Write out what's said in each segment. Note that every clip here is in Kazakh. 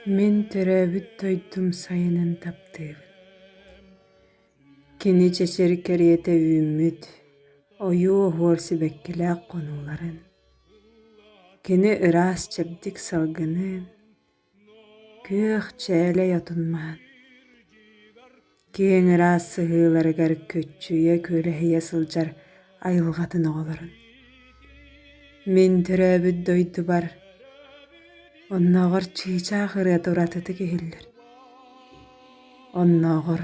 Мен төрөбүт тойдум сайынын таптыыбын. Кини чечер кериете үүммүт, ойуу хуорсибеккилээх конууларын. Кини ыраас чэбдик салгынын, кыах чээлэ ятунмаан. Киэн ыраас сыһыыларыгар көччүйэ күөлэһийэ сылдьар айылҕатын оҕолорун. Мен төрөбүт дойдубар, онноҕор чыычаах ырыата уратыты киһиллэр. Онноҕор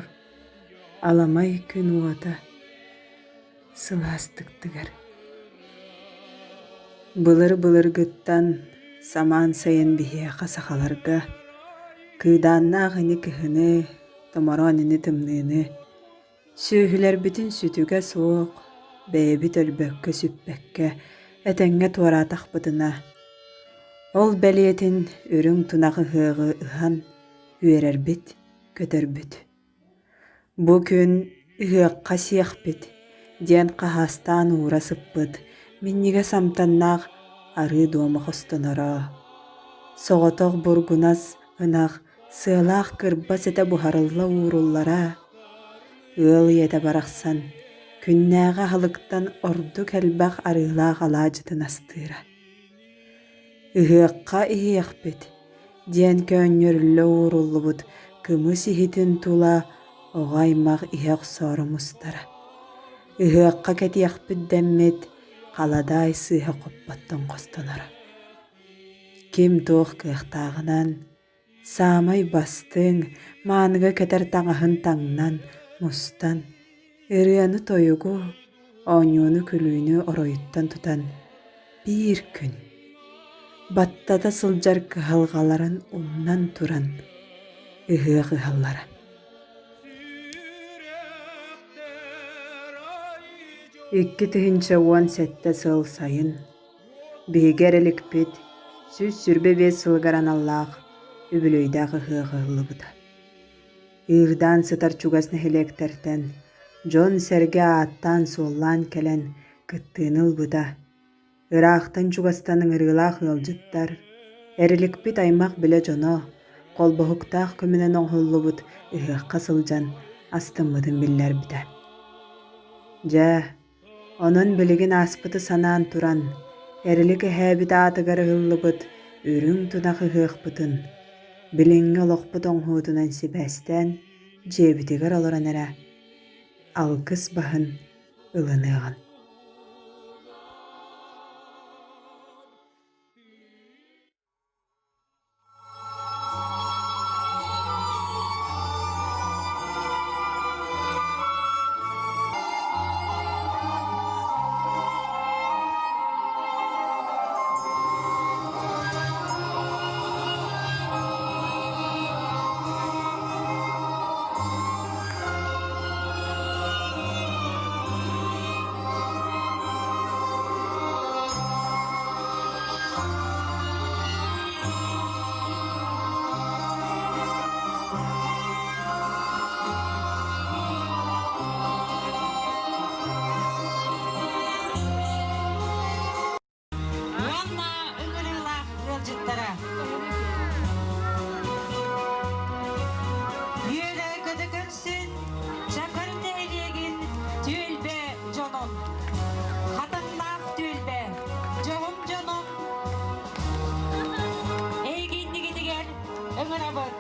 аламай күн уота сылаастыктыгар. Былыр-былыргыттан самаан сайын биһиэхэ сахаларга, кыыдааннаах ини кыһыны, томороон ини тымныыны, сүүһүлэрбитин сүтүгэ суох, бэйэбит өлбөккө сүппэккэ, этэҥҥэ туораатахпытына, ол бэлиэтин үрүҥ тунах ыһыаҕы ыһан үөрэрбит, көтөрбүт. Бу күн ыһыахха сиэхпит диэн хаһаастаан уура сыппыт, минньигэ самтаннаах арыы дуома хостоноро. Соҕотох бургунас ынах сыалаах кырба сэтэ буһарылла ууруллара, ыал ийэтэ барахсан, күннээҕэ халыктан ордук элбэх арыылаах алаадьытын астыыра. Ыһыахха иһиэхпит диэн көөнньөрүллэ ууруллубут кымыс иһитин тула оҕо-аймах иһэ охсоорумустара. Ыһыахха кэтиэхпит дэммит халадаай сыыһа хоппоттон хостонора. Ким туох кыахтааҕынан, саамай бастыҥ, maaныга кэтэр таҥаһын таҥнан, мустан, ырыаны тойугу, оонньууну күлүүнү оройуттан тутан биир күн, баттата сылдьар кыһалҕаларын умнан туран ыһыах ыһаллара. Икки тыһынча уон сэттэ сыл сайын, биһиги эрэликпит, сүс сүрбэ биэс сылыгар аналлаах үбүлөйдээх ыһыах ыһыллыбыта. Ыырдаан сытар чугас нэһилиэктэртэн, дьон сэргэ ааттаан суоллаан кэлэн кыттыын ылбыта. Ыраахтан чугастан ыҥырыылаах ыалдьыттар, эрэликпит аймах билэ дьоно, холбоһуктаах көмүнэн оҥһуллубут ыһыахха сылдьан астыммытын биллэрбитэ. Дьэ, онон билигин ааспыты санаан туран, эрэлик эһээбит аатыгар ыһыллыбыт үрүҥ тунах ыһыахпытын, билиҥҥи олохпут оҥһуутунан сибээстэн дьиэбитигэр олорон эрэ алгыс баһын ылыныаҕын. Уонна ыҥырыылаах ыалдьыттара. Үөрэ көтөкөнсүн, чакыр нэһилиэгин түүлбэ дьонун. Хатаннаах түүлбэ, дьоһум дьонум. Эйгиннигитигэр ыҥырабыт.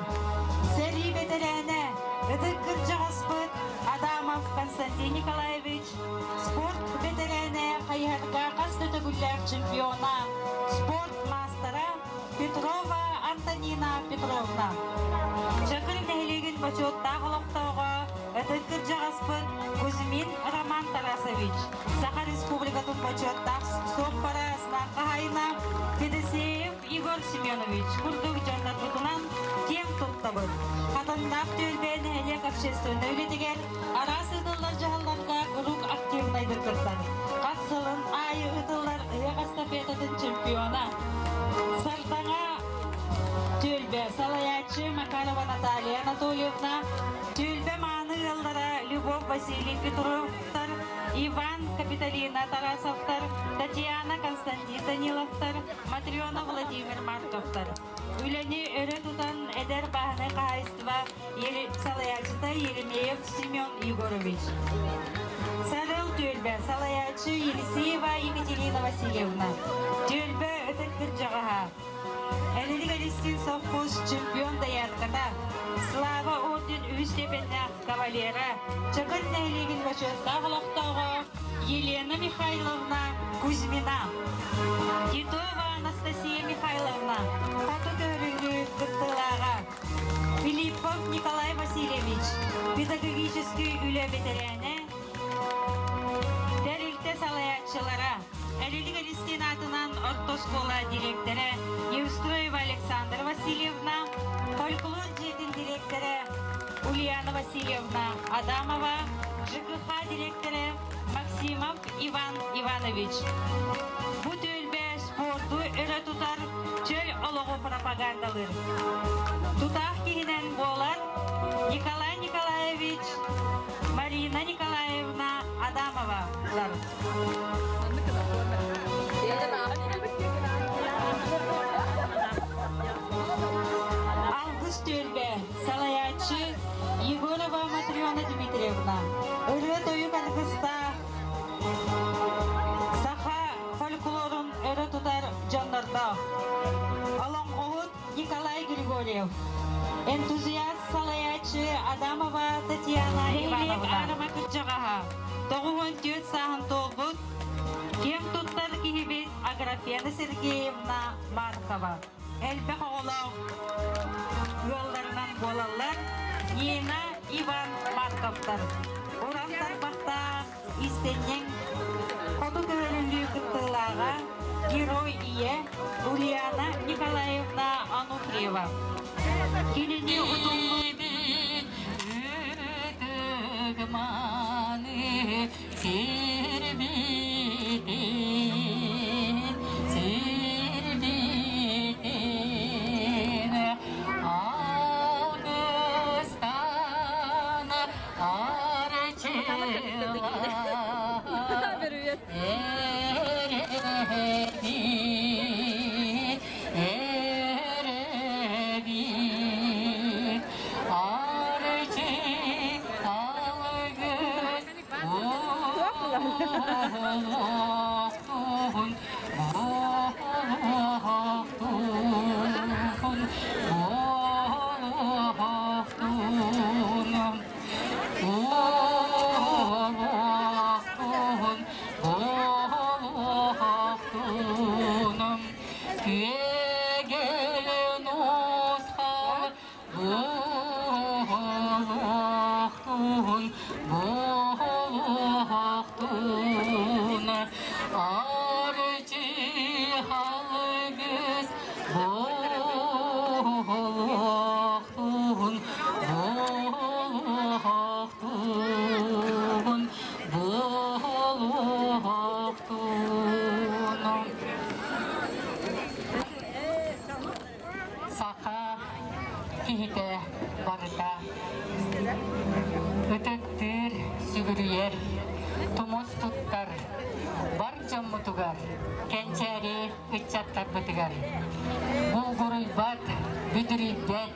Сэрии бетэлээнэ, ытыккыр дьаҕаспыт Адамов Константин Николаевич, спорт бетэлээнэ хайыһарга хас төтөгүллэр чемпиона, спорт мастера Петрова Антонина Петровна. Чакыр нэһилиэгин почеттаах олохтоого ытыккыр дьаҕаспыт Кузьмин Роман Тарасович, Саха Республикатын почеттаах соппара снаакка хайына Федосеев Игорь Семенович, курдук дьоннарбытынан кем туттабыт. Хатаннаах түүлбээн нэһилиэк общественный үлэтигэр араас ыдыллар дьаһалларга урук активнайдыр кыртар. Хас сылын айы ыдыллар ыйак эстафетатын чемпиона. Сартаҥа түүлбэ салаячы Макарова Наталья Анатольевна, түүлбэ мааны ыаллара Любовь Василий Петровтар, Иван Капиталина Тарасовтар, Татьяна Константин Даниловтар, Матриона Владимир Марковтар. Үләне өрі тұтан әдер бағыны қайыстыва салаячыта Еремеев Семен Егорович. Сарыл төлбе салаячы Елисеева Екатерина Васильевна. Төлбе өтіткір жағаға. Әлілік Алистин совхоз чемпион даярката. Слава орден үз степеннах кавалера. Чакыр нәйлеген бачетта ғылықтауға Елена Михайловна Кузьмина. Титова Анастасия Михайловна. Фото көрілі күттілаға. Филиппов Николай Васильевич. Педагогический үлі ветераны. Дәрілті салаятчылара. Әлілік Алистин атынан ортоскола директоры Евстроева Александра Васильевна. Фольклор жетін директоры Ульяна Васильевна Адамова. ЖКХ директоры Максимов Иван Иванович. Бұл төлбе спорту өрі тұтар чөл олығы пропагандалыр. Тұтақ кейінен болар Николай Николаевич, Марина Николаевна Адамова. Август төлбе салаячы Егорова Матриона Дмитриевна. Өрі тойы конкурста саха фольклорын өрі тұтар жандарда. Аланқоғыт Николай Григорьев. Энтузиаст салаячы Адамова Татьяна Ивановна. Арама күрчағаға. Тоғуын төт сағын толбыт. Кем тұттар кейбет Аграфена Сергеевна Маркова. Әлбек оғылау yollarından bolallar Nina Ivan Markovlar. Oranlar bakta istenen foto görünlüğü kıttılağa Герой ие Ульяна Николаевна Ануфриева. Келіне ұтымлы өтігманы сербетен Ağustan arçılar erebi arçı algız boğuhtun Кихите барыта, өтөктүр сүгүрүер, тумус туттар, бар жаммутугар, кенчери үтчаттар бытыгар. Булгуруй бат, бүдүрүй бет,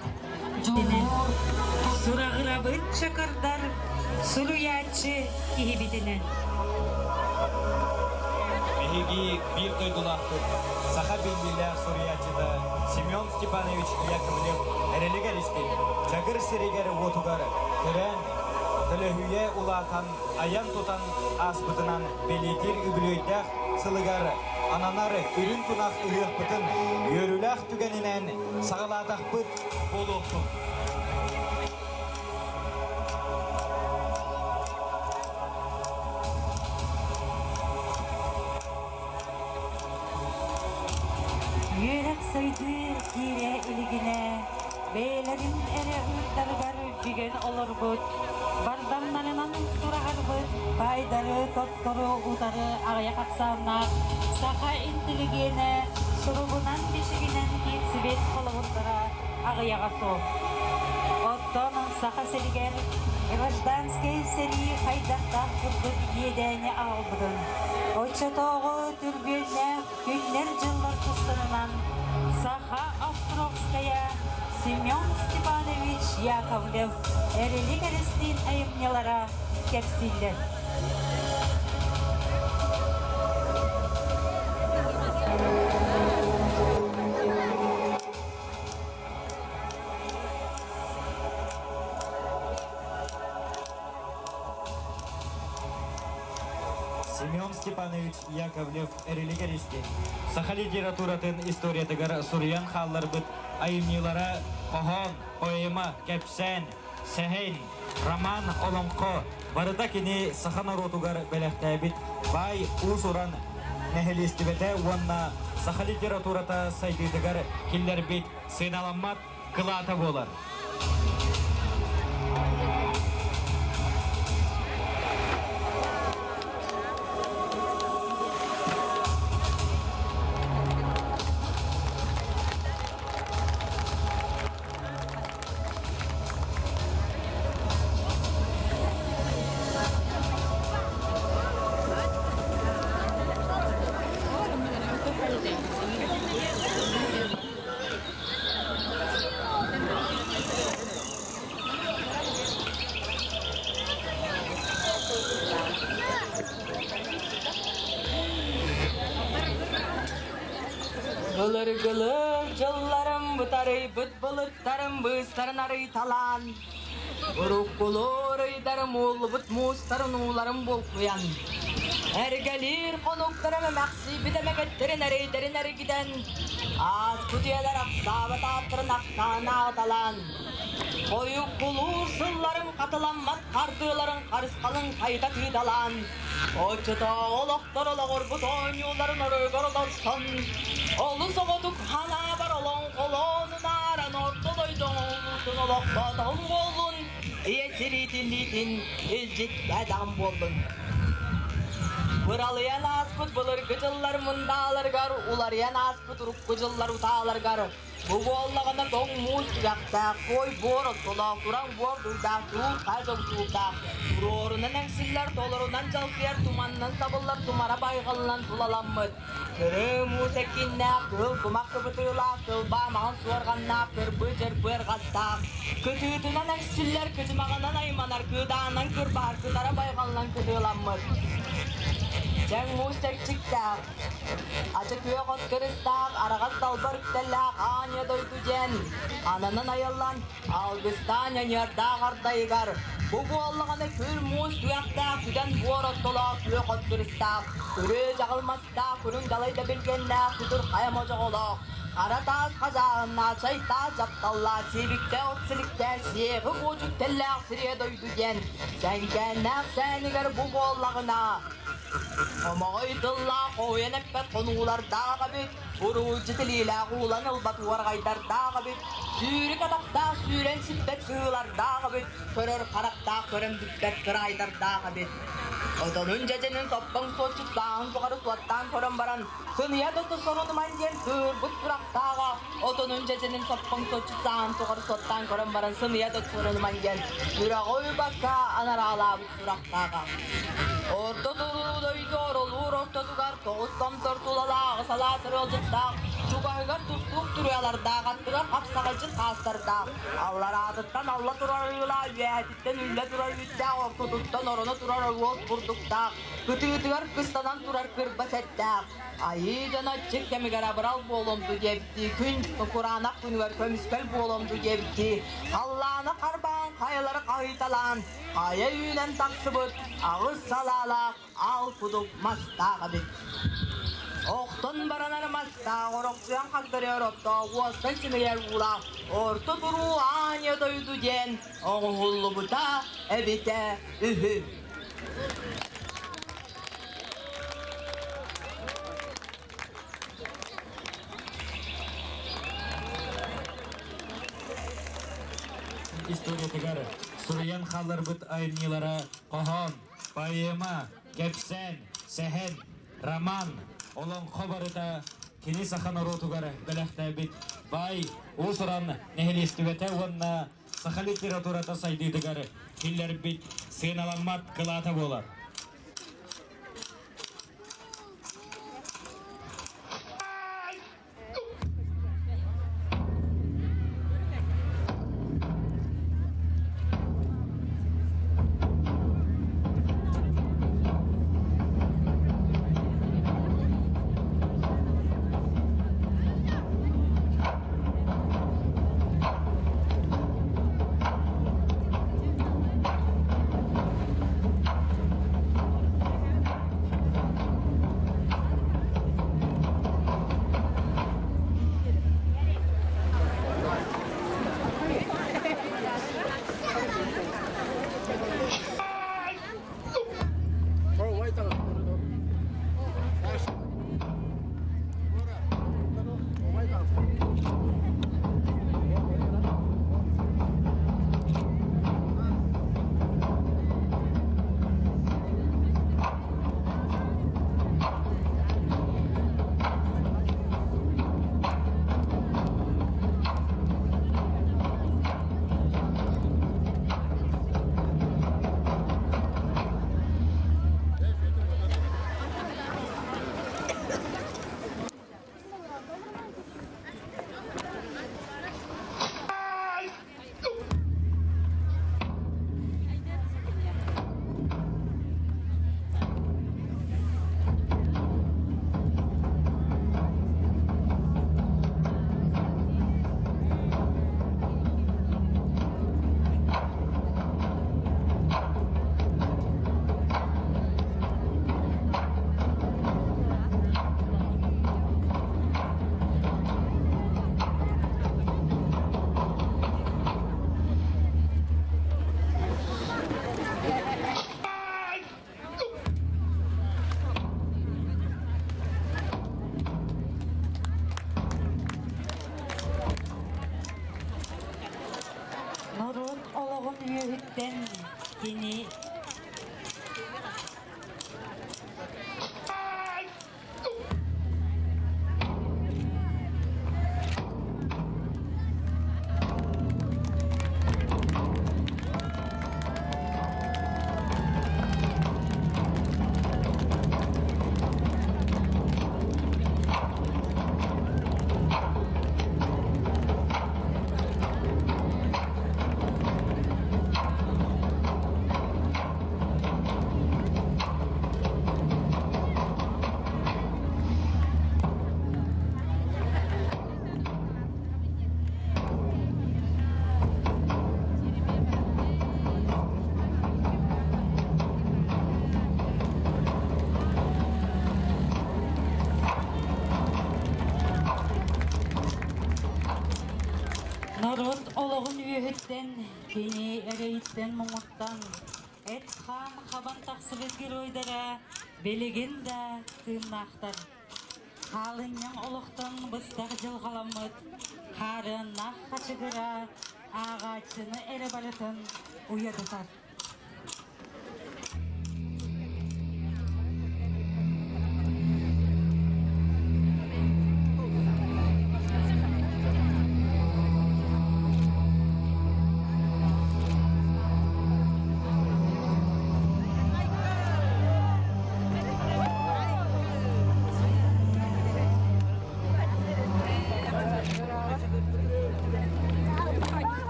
жумур, сурагырабыт чакардар, сулуячы кихибитинен. Мехиги бир тойдулахтык, саха белгилер суриячыда, Семен Степанович Яковлев, Эрелигер истин, Чагыр Серегер Вотугар, Түрен, Тылыхүйе улатан, аян тутан аспытынан белетер үбілөйдәк сылыгар, ананары үрін тунақ үйек бұтын, өріләқ түгенінен сағалатақ бұт болуқтың. Yürek saydı kire iligine, beylerin ere ırtlargar bügen olur bud. Bardamlarının surağır bud, baydarı, tottoru, udarı, ağaya kaksağına, saha intiligine, surugunan beşiginen kitsibet koluğundara ağaya kaso. Ottonun saha seliger, Гражданский сери хайдақтан күрдік едәне албыдын. Очатоғы түрбеліне күннер жыллар тұстырынан Саха Островская Семен Степанович Яковлев әрелік әрістен айымнелара кепсілді. Семен Степанович Яковлев әрелік әрістен Саха литературатын историятыгар Сурьян халлар бұд айымнелара Кохон, поэма, кепсен, сәхен, роман, олонқо барыта кені Саха народугар бәләқтәбіт бай уыз уран нәхелестібеті онна Саха литературата сайдыдыгар келлер бет сыйналамат кылата болар. Gılır jıllarım butarı büt bulutlarım bыстарын arı talan. Uruk bulur ıydarım ol büt mustarın ularım bol kuyan. Ergelir konuklarım maksi bidemek ettirin arı giden. Az kutuyalar aksabat atırın aksana talan. Koyuk bulur sıllarım katılanmat kardılarım karıs kalın kayda tüydalan. Oçuta oloktor olağır bu toynuların arıgar olarsan. Olu soğuduk hana var olan kolonun aran ortadoydun olursun olokta dam bolun. Esiri dinlitin ilcik adam bolun. Buralıyan aspıt bulur gıcıllar mındalar gar. Ular yan aspıt rup gıcıllar utalar gar. Bu bollağına don muz yakta. Koy borot dolak duran bor duydak. Tuğut kazım tuğdak. Durorundan eksiller dolurundan çalkıyar. Tumandan sabıllar tumara baygınlan tulalanmıd. Kırı musekinne kıl kumak kıbıtıyla. Kıl bağmağın suarganna kır bıcır bır gastak. Kütütünden eksiller kıcımağından aymanar. Kıdağından kır bahar kıdara baygınlan kıdıylanmıd. Jang musik ciktak, acık yok kırıstak, arağız dalbar üktellak, anya doydujen. Ananın ayılan, algıstan yanyarda gardaygar. Bu Allah'ına kür mus duyaktak, küden borot dolak, yok kırıstak. Kürü jağılmastak, kürün dalayda bilgennak, küdür kayamacak olak. Karataz kazağına çayta japtalla, çevikte otsilikte, siyeği bocuk tellak, siriye doydujen. Sen kendak senigar bu Allah'ına. Omoydulla koyan ekbet konular dağa bit. Urucu diliyle kullanıl batuvar gaydar dağa bit. Sürü kadakta süren sippet sığılar dağa bit. Körür karakta körüm dübbet kıraydar dağa bit. Odonun cecenin soppan soçuk sağın tukarı suattan körüm baran. Sınıya dotu sorunu manjen kır but surak dağa. Odonun cecenin soppan soçuk sağın tukarı suattan körüm baran. Sınıya dotu sorunu manjen. Süra koy bakka anar ağla but surak dağa. Orta duruluydu orulur orta dugar toğustam tortulala ısala sırılcıkta Çugaygar tutluk duruyalarda kattıgar kapsağıcı kastarda Allah rahatlıktan Allah durar yula Üyetitten ülle durar yütte orta tuttan orunu durar oğuz burdukta Kütüğütügar kıstadan durar kırbasette Ayı cana çık kemigara bıral bolumdu gebdi Gün Kur'an'a künver kömüskel bolumdu gebdi Allah'ına karban kayaları kayıtalan Kaya yünen taksıbıt ağız salala al kuduk mastağı bit Oktun baranar mastağı oroksuyan kakdırıyor opta Uastan simeyer ula orta duru anya doydu jen Oğullu buta ebite ühü История тегары. Сурьян халлар бит айнилара Кохон, поэма, кепсен, сәхен, роман, олон хабарыта кені Саха народугар бәләхтә бит бай усуран нәхелестүгәтә онна Saha literatурата сайдыдыгар хиллер бит сыйналамат кылата болар. Nurun oloğun üyühütten kini Nurun oloğun üyühütten kini ereyitten muğuttan et han haban taqsı bezgir oydara belegen de tığnaqtar. Halınyan oloqtan bыстaq jılgalamıt karınaq kaçıgıra ağaçını ere balıtın uyadıtar.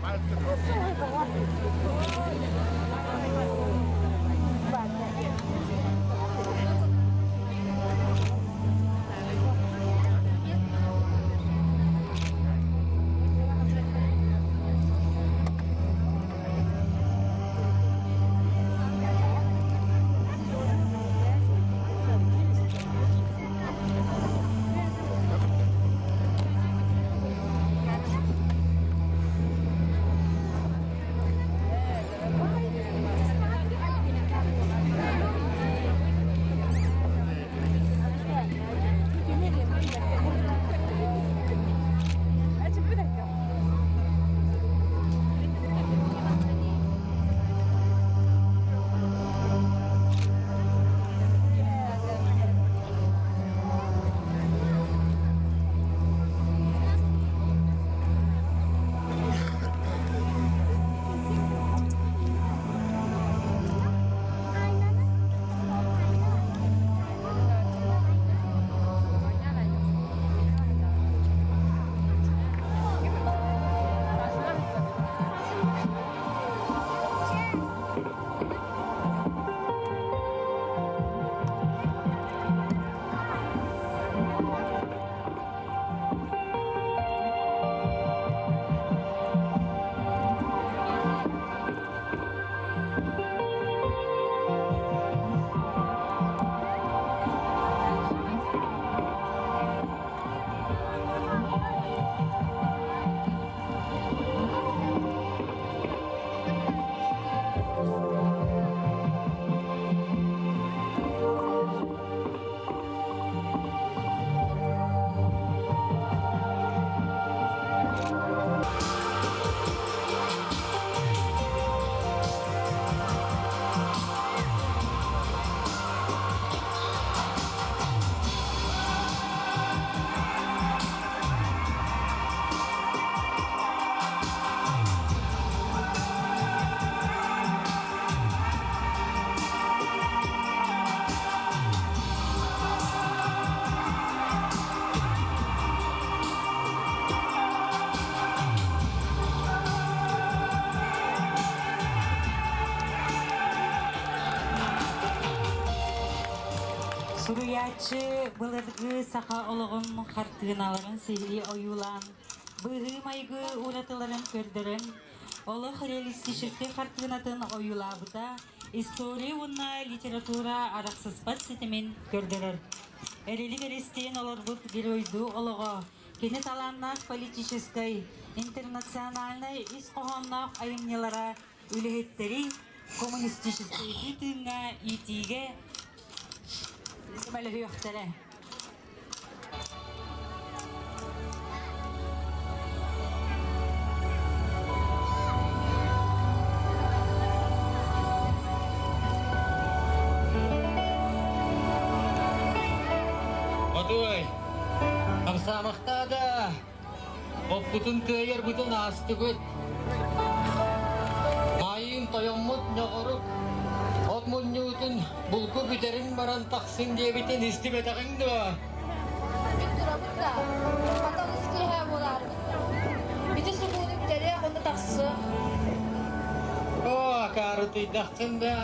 Ay, Баячы былыргы саха олығын қартығыналарын сehri оюлан. Бұғы майгы уратыларын көрдірін. Олық реалистический қартығынатын оюлабыда история уна литература арақсыспат сетімен көрдірір. Әрелік әрестен олар бұд геройду олығы. Кені таланнақ политической, интернациональной ис қоғаннақ айымнелара үлігеттері коммунистический бітіңа итиге Мәлі өқтірі. Отуай, қамсамықта да, оппутын көйер бұтын асты көт. Майын тойоммут нөғырып, от мұннютын бұлку бітерін баран тақсын дебітін істібетағын да. Büttürabutta, patanız kihe bolar. Biti subudu bitere onda taqsı. О, кары тыйдаққын да.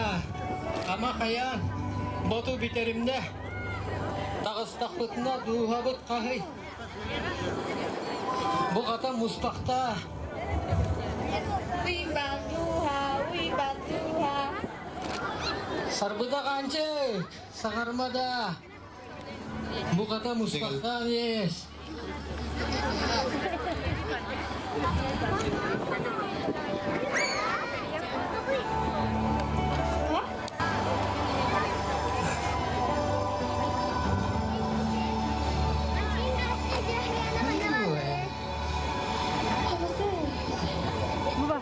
Ама қаян, боту бітерімді. Тағыстақпытына дуғабыт қағый. Бұл қата мұспақта. Uy banduha. Сарбыда қанчық, сағармада. Бұл қата мұспақтан ес.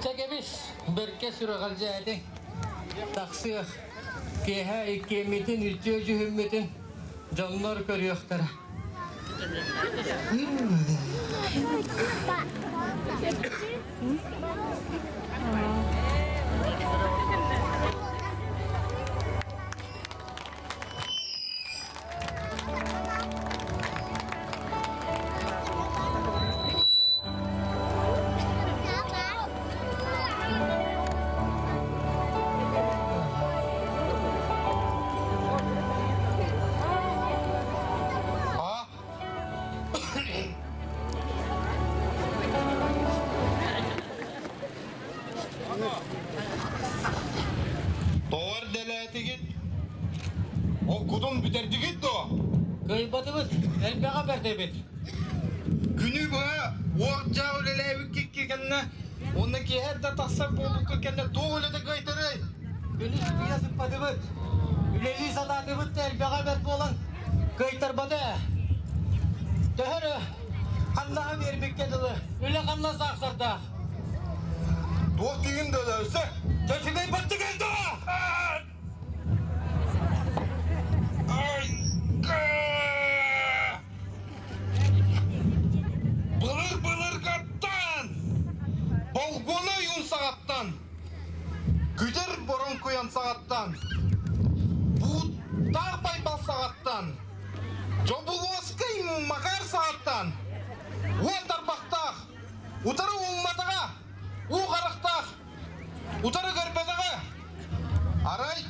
Çekemiz, berke sürü kalacağız. Taksiyah, keha ikimitin, üçüncü hümmetin canlar görüyorlar. Doğar deleti git. O kudum biterdi git o. Kıybatımız, elbette berdebet. Günü bu orca öyle kikkenle. Ondaki her de taksak boğuluk kendine doğru da kaytarı. Günüz bir yazıp badımız. Üleli salatımız da elbette berdi olan kıytar badı. Döhürü, kanlığa vermek kedili. Öyle kanla saksarda. Doğru düğün de ölse. Çeşmeyi battı geldi o! Ay. Bılır kattan. Balgona yun sağattan. Güder boron koyan sağattan. Bu dar baybal sağattan. Jobulwaskay makar sağattan. Uan tarbakta. Utarı ummataga. U karakta. Utarı garpadaga. Aray.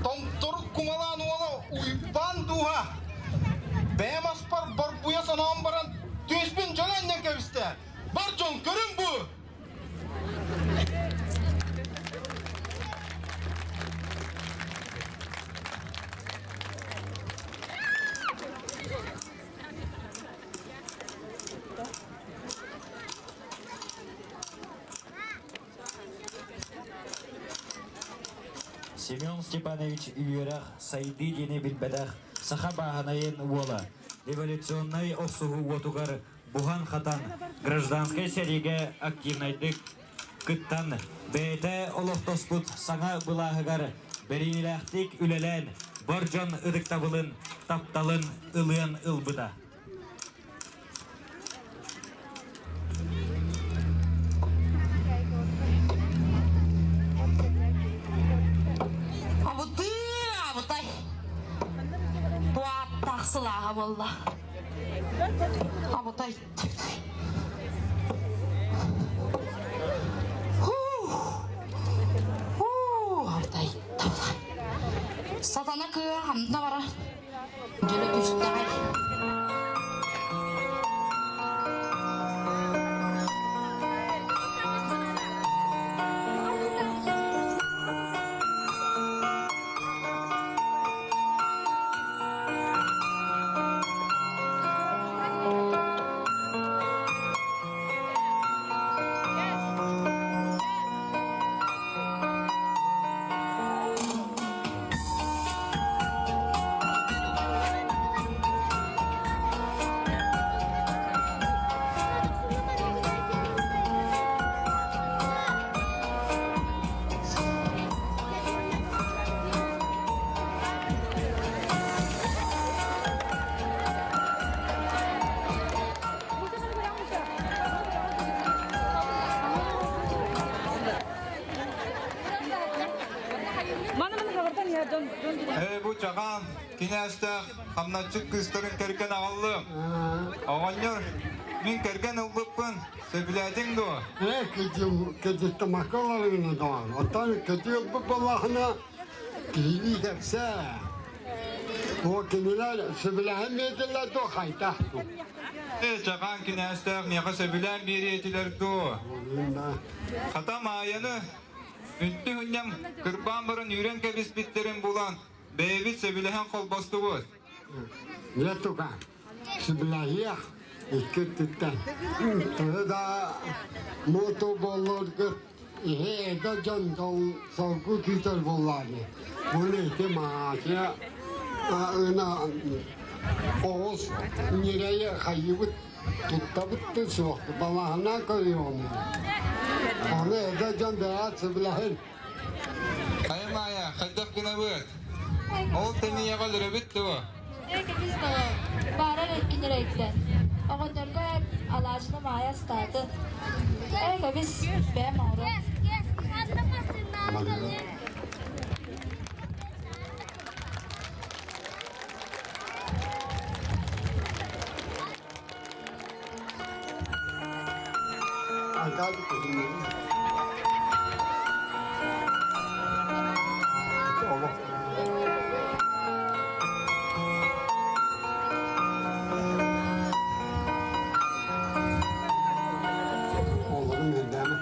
Tomtoruk kumalan ola uyban duha. Bemas par barbuya sanam baran 100.000 jalan yang keviste. Barjon görün bu. Семен Степанович Юрах Сайды дене билбедах саха баханайын уола. Революционный осугу отугар бухан хатан гражданской сериге активнайдык кыттан бейте олохтоспут саңа былахыгар беринилахтик үлелен боржон ыдыктабылын тапталын ылыын ылбыда. Abutay. Tuat taksılağa valla. Abutay. Abutay. Satana kıya hamdına vara. Gene düştü. Bu çakan kineste hamnaçık kızların kerken ağallım. Ağanyor, min kerken ılıppın, sebiledin do. Kecil makalarını doğan. Atan kecil bu balahına kili hepse. O kiniler sebilehem yediler do haytahtu. Çakan kineste neye sebilen bir yetiler do. Hatam ayanı, üntü hünyem kırpan barın yüren kebis bitlerin bulan. Beyvit sebilehen kolbastı bu. Ne tukan? Sebelahiyah ikut tutan. Terda moto bollar kut. Ihe da jantong soku kitar bollarni. Bunu ite maasya ana oğuz nereye hayıbıt tutabıttı soğuk. Balahına koyuyor onu. Onu ede can daha sebelahin. Ayım aya, kaldak kına bıt. Ol teni yakalır bitti bu. Eke biz de baran etkinler ekten. Oğunlarga hep alacını maya stadı. Eke biz ben oğru. Agak kudum. Allah. Oğlum nerede mi?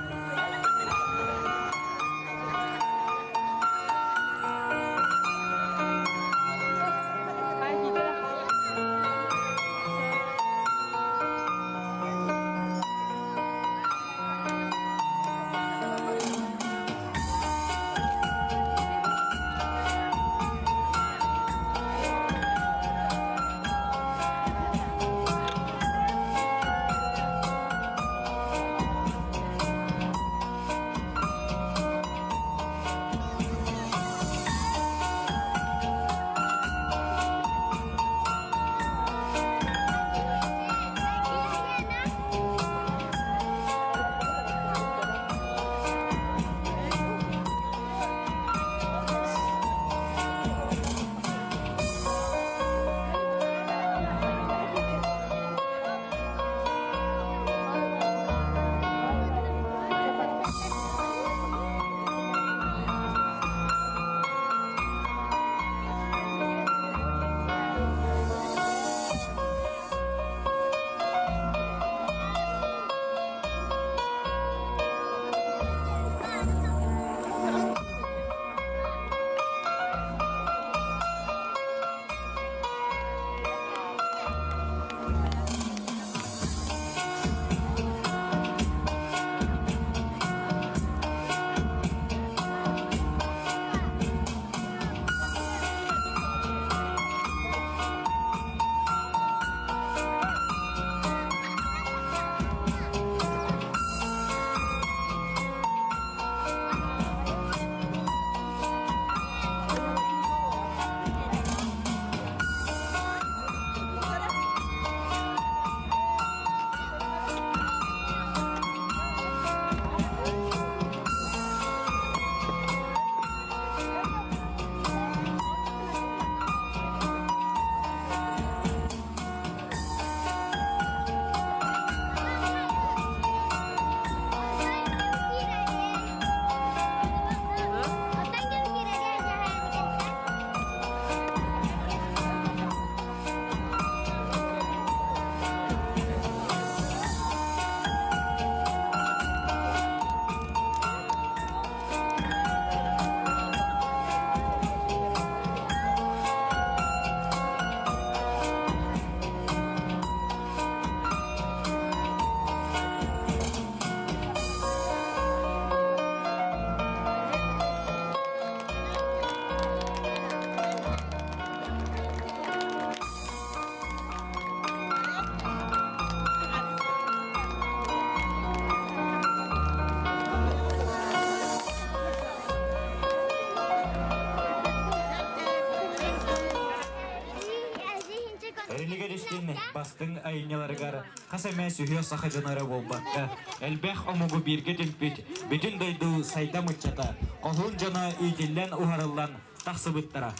Эрилигеристин бастың айыняларыгар қасаме сүйе сақажанары болбаққа. Әлбәқ омугу бирге түмпіт, бүтін дойду сайда мұтчата, қоғын жана үйтілден ұғарылдан тақсы бұттара.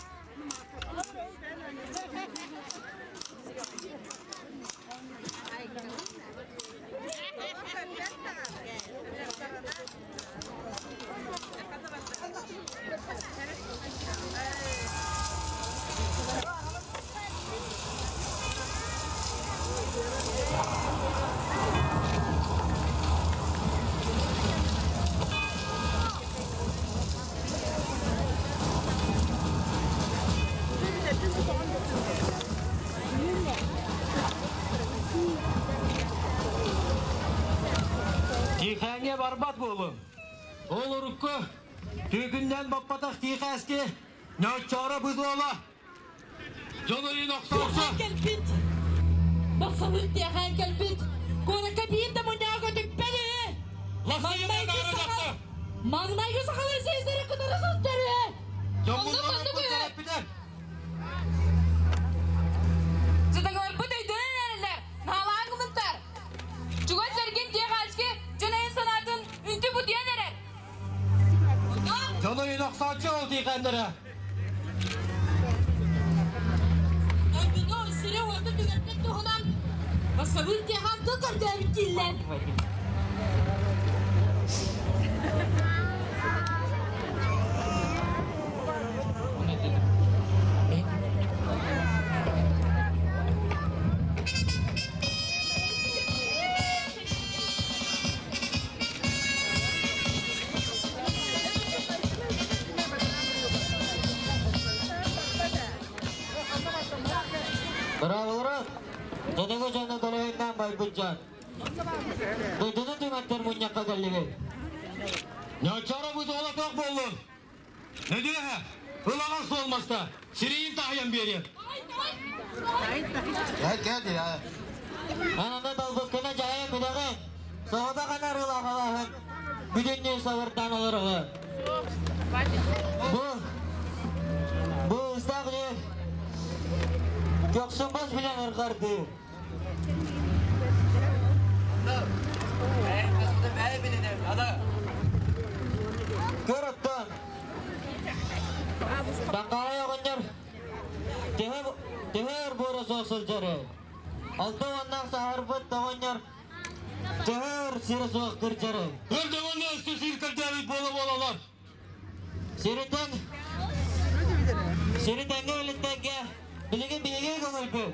Тихәңе барбат болым. Ол ұрыққы төгінден баппатақ тихәске нөтчары бұзы ола. Жонырын оқсаусы. Келпит. Басылын тияхан келпит. Кора кабиyin de мұнyağı götükpeli. Ласайына қары жақты. Маңнайы сақалы сездері күдірі сұттары. Жомбуларын құлсарап бітер. Жыдығылар бұд өйдінің әрілер. Налаң ұмынтар. Чуға сәрген тияғалске жөнайын санатын үнті бұд ең әрер. Жонырын оқсаушы ол тихәндері. Öbünü sire oldu düğürtmek tuğunan. Basabın tiyağın tıkır dövün diller. Bravo. Jadiga jana dalayan baybuncan. Dudunu tümetler munyak kagallibi. Nyaçara bu dola tok bollun. Ne diyor ha? Ulağan su olmazsa. Siriyin tahiyen bir yer. Gel ya. Ananda dalbıkkına cahaya müdağın. Sağda kanar ulağaların. Bütünlüğü savırtan olur oğlum. Bu ıslak diyor. Göksunbaz bilen ırkardı. Görüptün. Dakaya yokundur. Teher boru soğusul jere. Altı ondan sahar bıt doğundur. Teher siri soğuk kır jere. Hır doğundur üstü sir kır jere bolu bolalar. Siritengi ölütteki. Biligi biligi gönülpü.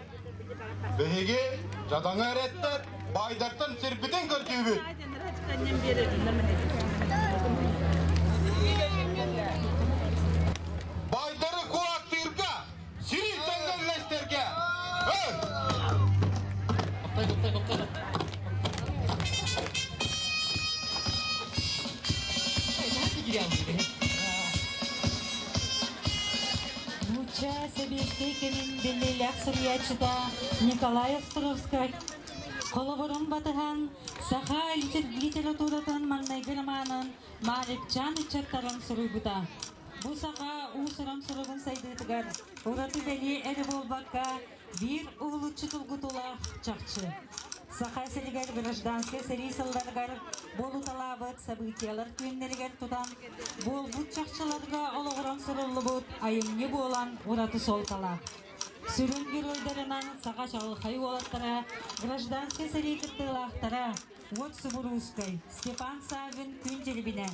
Беги, жадаңа әреттер, байдартын сірбітін көртүйбі. Байдары куактырға, сирі тәңгәлестерге. Муча Собескейкенин белелек сурьячыда Николай Островской Коловорун батыхан Саха литературатын маңнайгырманын Маликчан ичаттарын суруйбута. Бу саха уусурам суругун сайдытыгар ураты бели эри болбакка бир улуччу тулгутулах чакчы. Саха селигер гражданский серийсалдаргар болу талабыт событиялар күннеригер тутан болбут чакчыларга ологорон суруллубут айымны болан ураты сол талап. Сүрін геройдарынан саға шағылқай олаттара, гражданский сәрекеттілақтара, вот Субурускай, Степан Савин күн желібіне,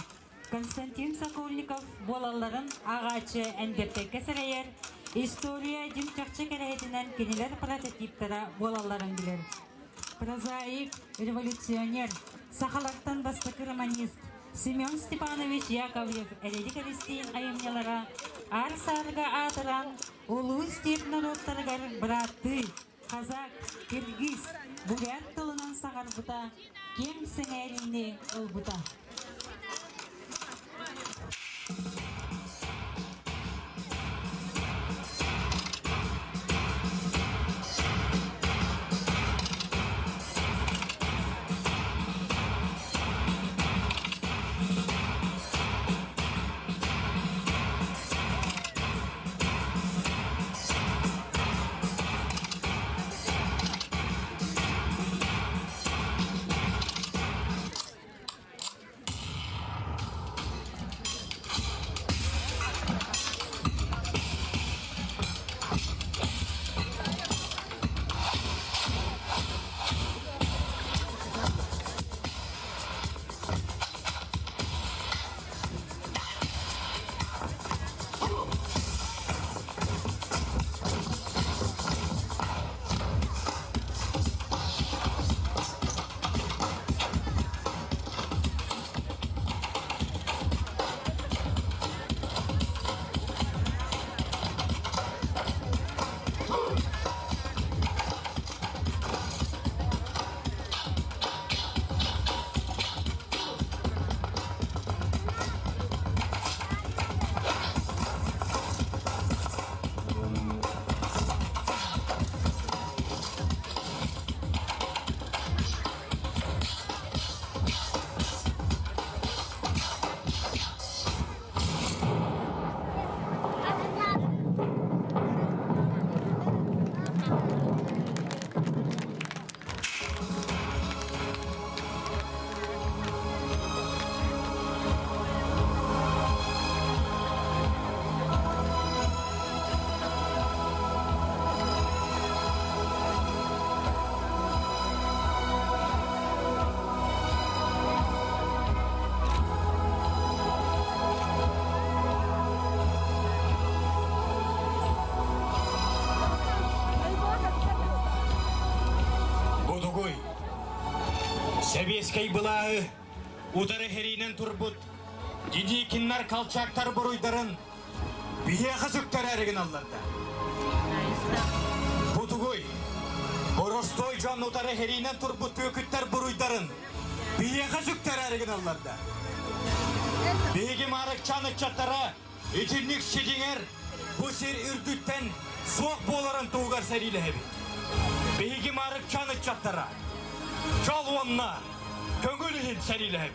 Константин Сокольников болаларын ағачы әндептекі сірейер, история жимчақчы кәрәйтінен кенелер прототиптара болаларын білер. Прозаик, революционер, сақалақтан бастықы романист, Семен Степанович Яковлев әрелік арестейін айымнелара арсарга атыран улу степ народтаргар браты, қазақ, киргиз, бугар тылынан сағарбыта, кем сіңәріне ұлбыта. Себескей былағы, утары херинен турбут, диди киннар калчактар буруйдарын, бие қызыктар әрігін алларда. Бутугой, боростой жан утары херинен турбут өкіттер буруйдарын, бие қызыктар әрігін алларда. Беги марық чанық чаттара, итирник шедеңер, bu ser ürdütten soğuk boğların tuğgar seriyle hebi. Beygi marık çanık çattara, çal onunla, köngülühün seriyle hebi.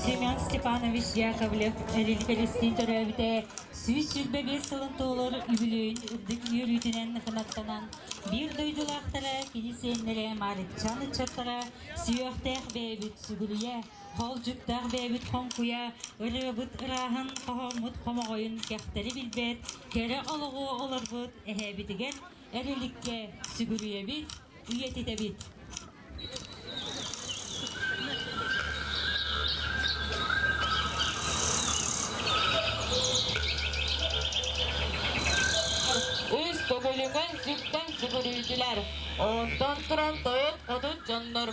Семен Степанович Яковлев Элилкелестин төрәбите сүз сүлбебе сылын толыр үбілөйін үрдік үйрүйтінен қынаттанан бір дойдулақтара кенесенлері марытчаны чаттара сүйөқтәқ бәйбіт сүгілуя қол жүктәқ бәйбіт қонқуя ұрыбыт ұрағын қоғымыт қомағойын кәқтері білбет кәрі олығы оларбыт әхәбітіген әрілікке сүгілуя бит үйететі бит. Üst bölümün sütten süpürücüler. Ondan turan toyut kodun canlar.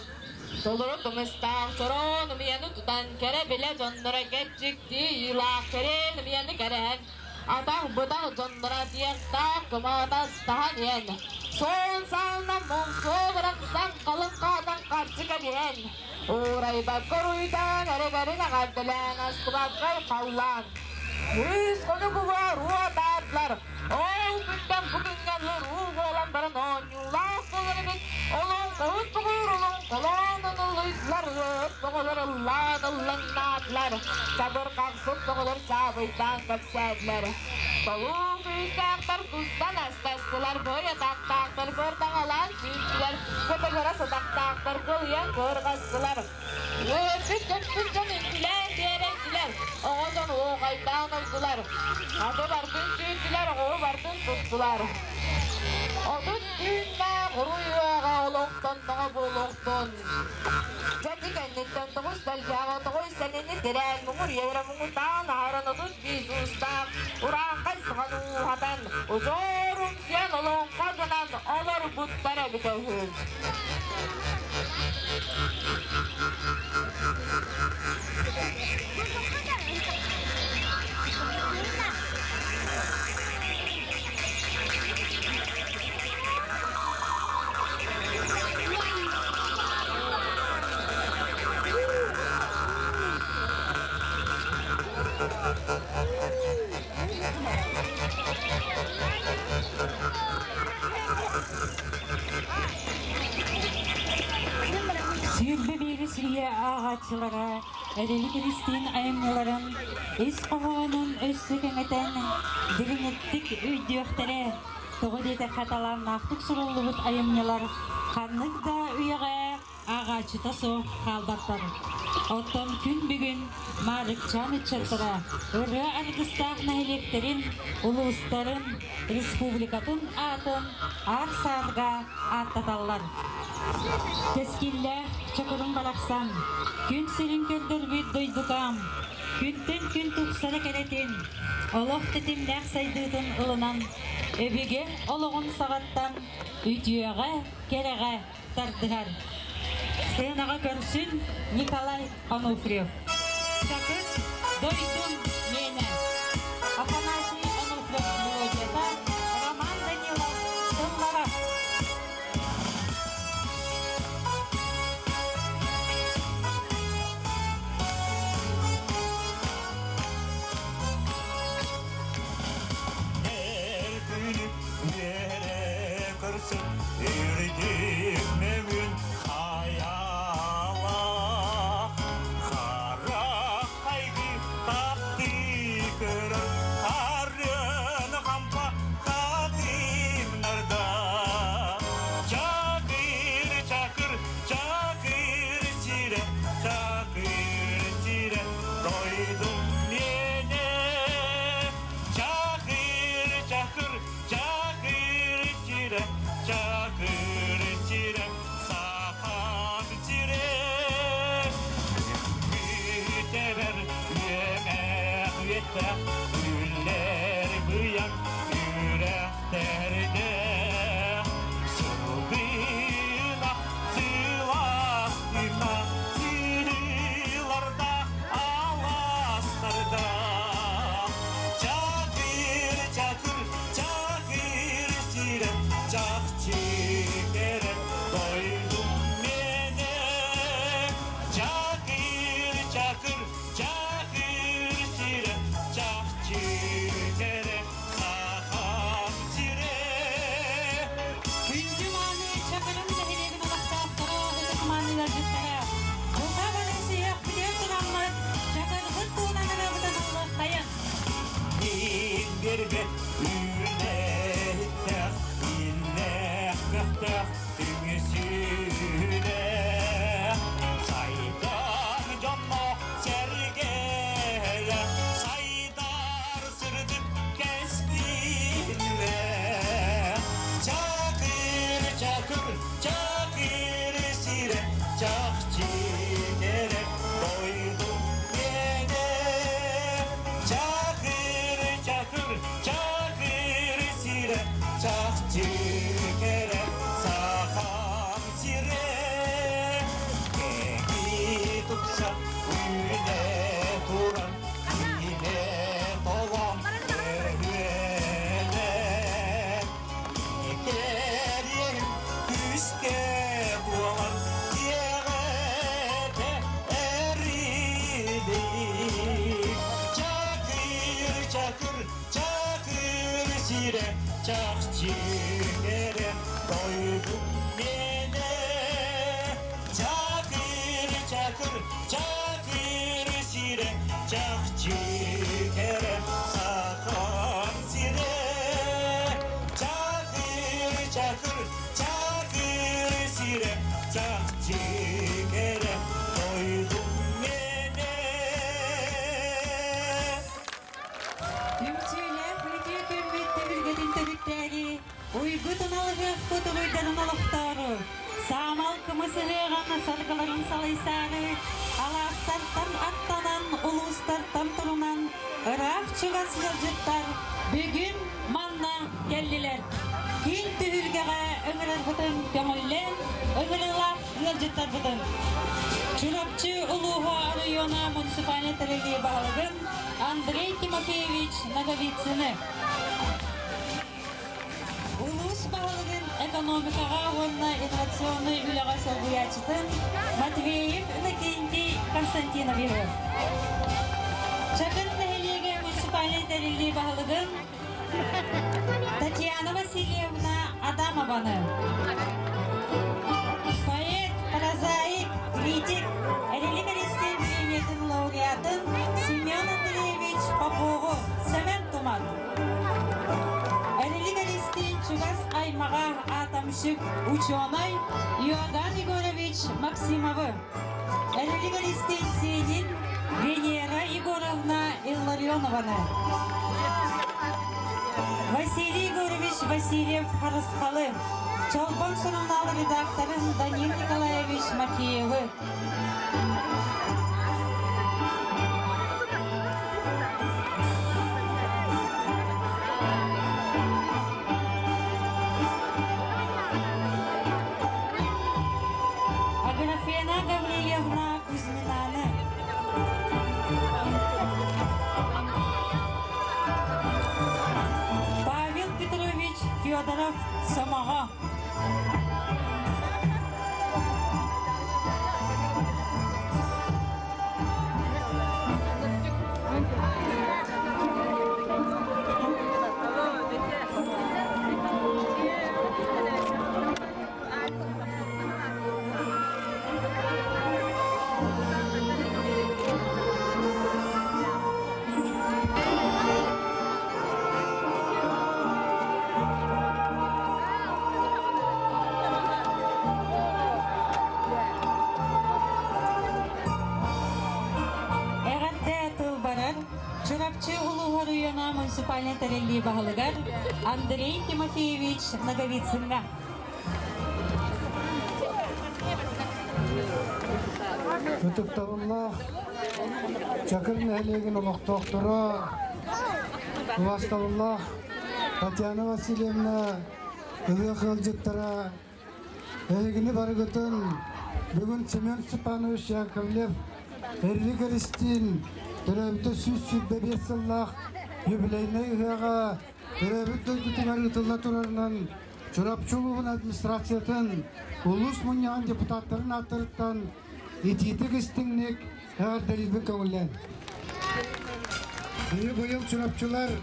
Soluru kımıstan soron umyanı tutan kere bile canlara geçikti. Yılak kere umyanı keren. Atah budak canlara diyekta kımadas tahan yen. Son sağına mumsu bıraksan kalın kağıdan karşı kadiyen. Uğrayı bakırıydan eregerine kaddilen askıbaklar kavlan. Üst konu kuva ruha dağıtlar. Oğul günden bugün gelir ruh olan bana nanyulak kullanımız. Olun kağıt bukur olun kolanın ılıydılar. Boğulur Allah dıllanatlar. Sabır kalksın boğulur çabıydan kapsadlar. Soğuk üstaklar tuzdan astastılar. Böyle taktaklar gırdan alan sütçüler. Köpek arası taktaklar kılyan kırgastılar. Öpüp köpüncen indiler, diyerek Oğuzhan o kaydan oydular. Adı bardın sürdüler, o bardın tuttular. Odun düğünme kuruyuğa olongton, dağa bolongton. Jadi kendinden tuğuz belgağa tuğuz senini diren mungur yevre mungutan haran odun biz ustak. Uran kaysıgan uğatan, uzorum siyan olong kazanan olur buttara bitehün. Sürbe beri sürüye ağaçlara, Ereli Kilistin ayımların, İskoğanın össükengeten, dilinettik üydüöktere, Toğudete katalan naqtık surulubut ayımyalar, Kanlık da üyeğe ağaçı taso kalbaktar. Otton gün bugün marıkçan içertara, Örü argıstaq nahiliklerin, ulusların, Respublikatın atın, Arsanға attatallar. Teskille çakırın balaksan, gün serin köldür bir doydukam, günden gün tuksana keretin, oloq tetimler saydıydın ılınan, öbüge oloğun sağattan, ütüyeğe, kereğe tardıgar. Sığınağa görsün Nikolay Onufriyev. Çakır doydun mene. Afanasi Onufriyev melodiyata, Roman Danilov tınlara. Güller bıyak yüreklerde Sılgına, sılastina Sığlarda, alaslarda Çakır, çakır, çakır siren Çakçı kere doydum mene Çakır, çakır, çakır siren Çakçı kere saham sire Güncü mani çakırın zehirlerin alaktaftara, hızık maniler cüttara. Buka balesi yok biliyor duranlar, çakır gıttığına nırabıdan Allah dayan. Din gerbe üne hittak inne kıhtak üngüsüne Saydan canma sergeye Saydar sırdık kestinle Çakır çakır çakır sire Çakçı kere doydum yine Çakır çakır çakır sire Çakçı kere saham sire Egi tutsa üne turan Yine tolam evvele Yerim küske bulan Yere eridik Çakır çakır çakır sire Çakçı kere doydum yine Çakır çakır çakır sire Çakçı kere saham sire Çakır çakır çakır sire Çakçı kere doydum Камал кымысырыған сарғыларын салайсары, аластардан аттанан, улустардан тұрынан, ырақ чугас елжіттар, бүгін манна келділер. Кин түхілгеға өңірер бұтын көңіллен, өңірілақ елжіттар бұтын. Чурапчы Улуға района муниципалитеттерге бағылығын Андрей Тимофеевич Наговицыны. Улус бағылығын экономикаға онна инновационны үліға сылғыячытын Матвеев Иннокентий Константиновичы. Чакын нәхелеге муниципалитеттерге бағылығын Татьяна Васильевна Адамованы. Поэт, прозаик, критик, религиозный премиятын лауреатын Семен Андреевич Попову Семен Туман. Религиозный Чугас аймаға атамшык ученый Иоганн Егорович Максимовы. Религиозный Сенин Венера Егоровна Илларионованы. Василий Егорович Васильев Харысқалы. Чолбон журналы редакторы Данил Николаевич Макеевы. Аграфена Гаврилевна Кузьминаны. Павел Петрович Федоров Самого. Чурапчы Улуға района муниципалитеттерге бағылығар Андрей Тимофеевич Наговицынға. Күтіктабыллах, Чакыр нәхелеген ұлық тоқтыры, Уваставыллах, Татьяна Васильевна, Үгі қылжыттыра, Әйгіні бары күтін, бүгін Семен Степанович Яковлев, Эрлик Аристин, Төрәбіті сүз-сүзбе бесіллах, юбилейні үғаға, төрәбіті күтін арғытылла тұрарынан, Чурапчылығын администрациятын, улус мұниян депутаттарын аттырыттан, ететік істіңнік әғар дәлізбін көңілден. Бұйыл Чурапчылар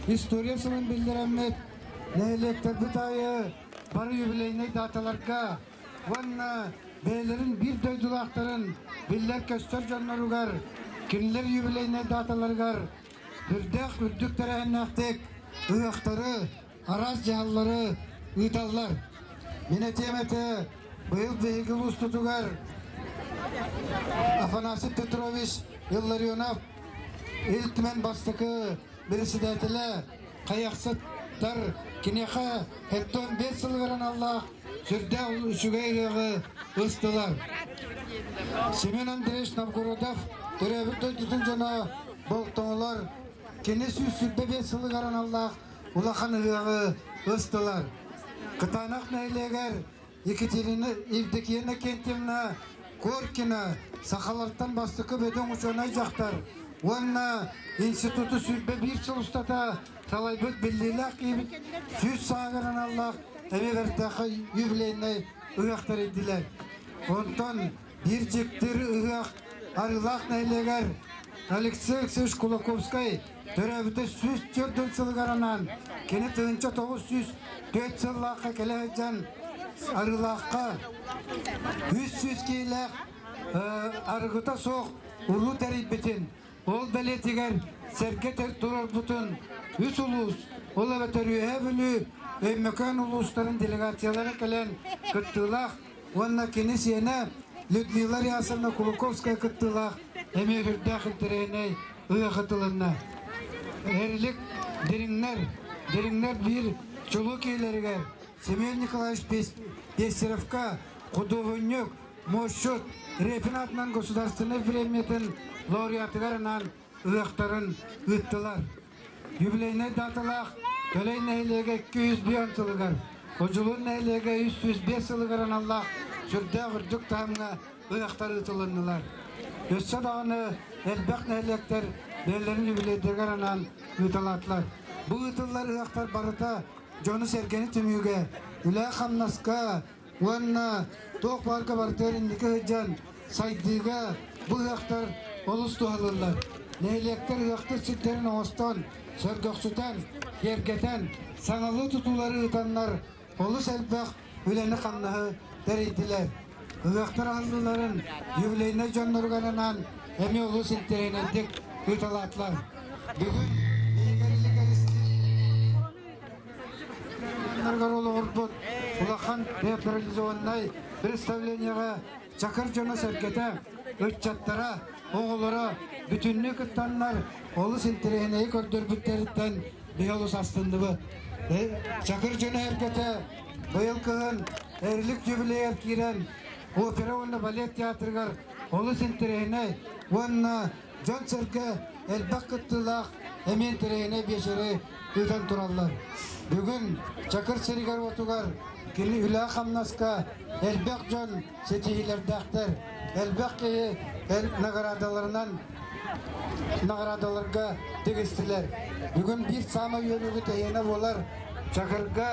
история сылын білдіремет, нәйлектер бұтайы бары юбилейні даталарға, ванна бәйлерін бір дөйдулақтарын білдер көстер жаннаруғар, Кинлер юбилейне даталаргар, үрдәк үрдік тәрәхіннәқтек, ұяқтары, араз жағалары, ұйталар. Мене теметі бұйыл бейгіл ұстытуғар, Афанасий Петрович Илларионов, Илтмен бастықы бірісідәтілі, қаяқсыттар, кенеқа, әттон 5 сылғырын Аллах, сүрдә үшігейгігі ұстылар. Семен Андреевич Новгородов, Төрәбіт өйтітін жана болтоңылар, кені сүз-сүрді 5 сылғырын Аллах, улақан ұғығы ұстылар. Қытанақ нәйлегер, Екатерина Евдокияна Кентьевна, Коркина, Сахаларттан бастықы бөдің ұшонай жақтар. Онна институты сүрбе 1 сыл ұстата, салай бүт білдейлақ ебіт, сүз сағырын Аллах, әмегіртақы юбилейнай ұяқтар еділер. Онтан бір жектері ұяқ, арылақ нәйлегер, Алексей Алексеевич Кулаковскай, төрәбіті сүз 4 сылғаранан, кені тұғынша 904 сыллаққа келәйджан арылаққа, 300 кейләқ, арғыта соқ, ұлу тәрейт бітін. Ол бәлетігер, сәрге тұрар бұтын, 3 ұлыс, ол әбәтер үйе бүлі, өймекан ұлыстарын делегациялары кәлен күттілақ, онна кені сені Людмила Рясовна Кулаковская кыттылах, эме хүрдәхіл тірейней ұяқытылынна. Әрлік деріңнер бір чулу кейлерігер, Семен Николаевич Пестеровка, Кудугунюк, Мошут, Репинатнан государственный премиятын лауреатыгарынан ылықтарын ыттылар. Юбилейне датылақ, төлей нәйлеге 200 бион сылығар, Ожулун нәйлеге 105 сылығаран Аллах, сүрді ғырдық тағымға ылықтар ытылынылар. Өссі дағыны әлбәқ нәйлектер бәлерін юбилейдергаранан ытылатылар. Бұл ытылар ылықтар барыта жоны сәргені түміге, үлә қамнасқа, уанна тоқ барғы бартеріндікі жан сайдыға бұл ылықтар олыс туғалылар. Нәйлектер ылықтар сүттерін оғыстан, сөргөксүтен, ергетен, саңалы тұтулары ұтанлар, олыс әлбәқ үләні қамнағы дәрейділер. Ылықтар алдыларын юбилейіне жоннырғанынан әме олыс интеренедік ұталатылар. Бүгін егерілік әлістен олы орбұт, ұлақан театрализуаннай представленияға чакыр жона сәркеті, өтчаттара, оғылыра, бүтінні күттанлар олыс интеренеyi көрдір бүттеріттен бейолыс астынды бұд. Чакыр жона әркеті бұйыл кығын әрлік юбилейер кирен опера онны балет театргар олыс интереней онны жон сәрке әлбәқ күттілақ әмен терейіне бешері үтен тұралар. Бүгін чакыр сәрігер отугар кені үлі қамнасқа әлбәқ жон сетігілердәқтер әлбәқ кейі нағарадаларынан нағарадаларға тегістілер. Бүгін бір сама өрігі тәйені болар чакырға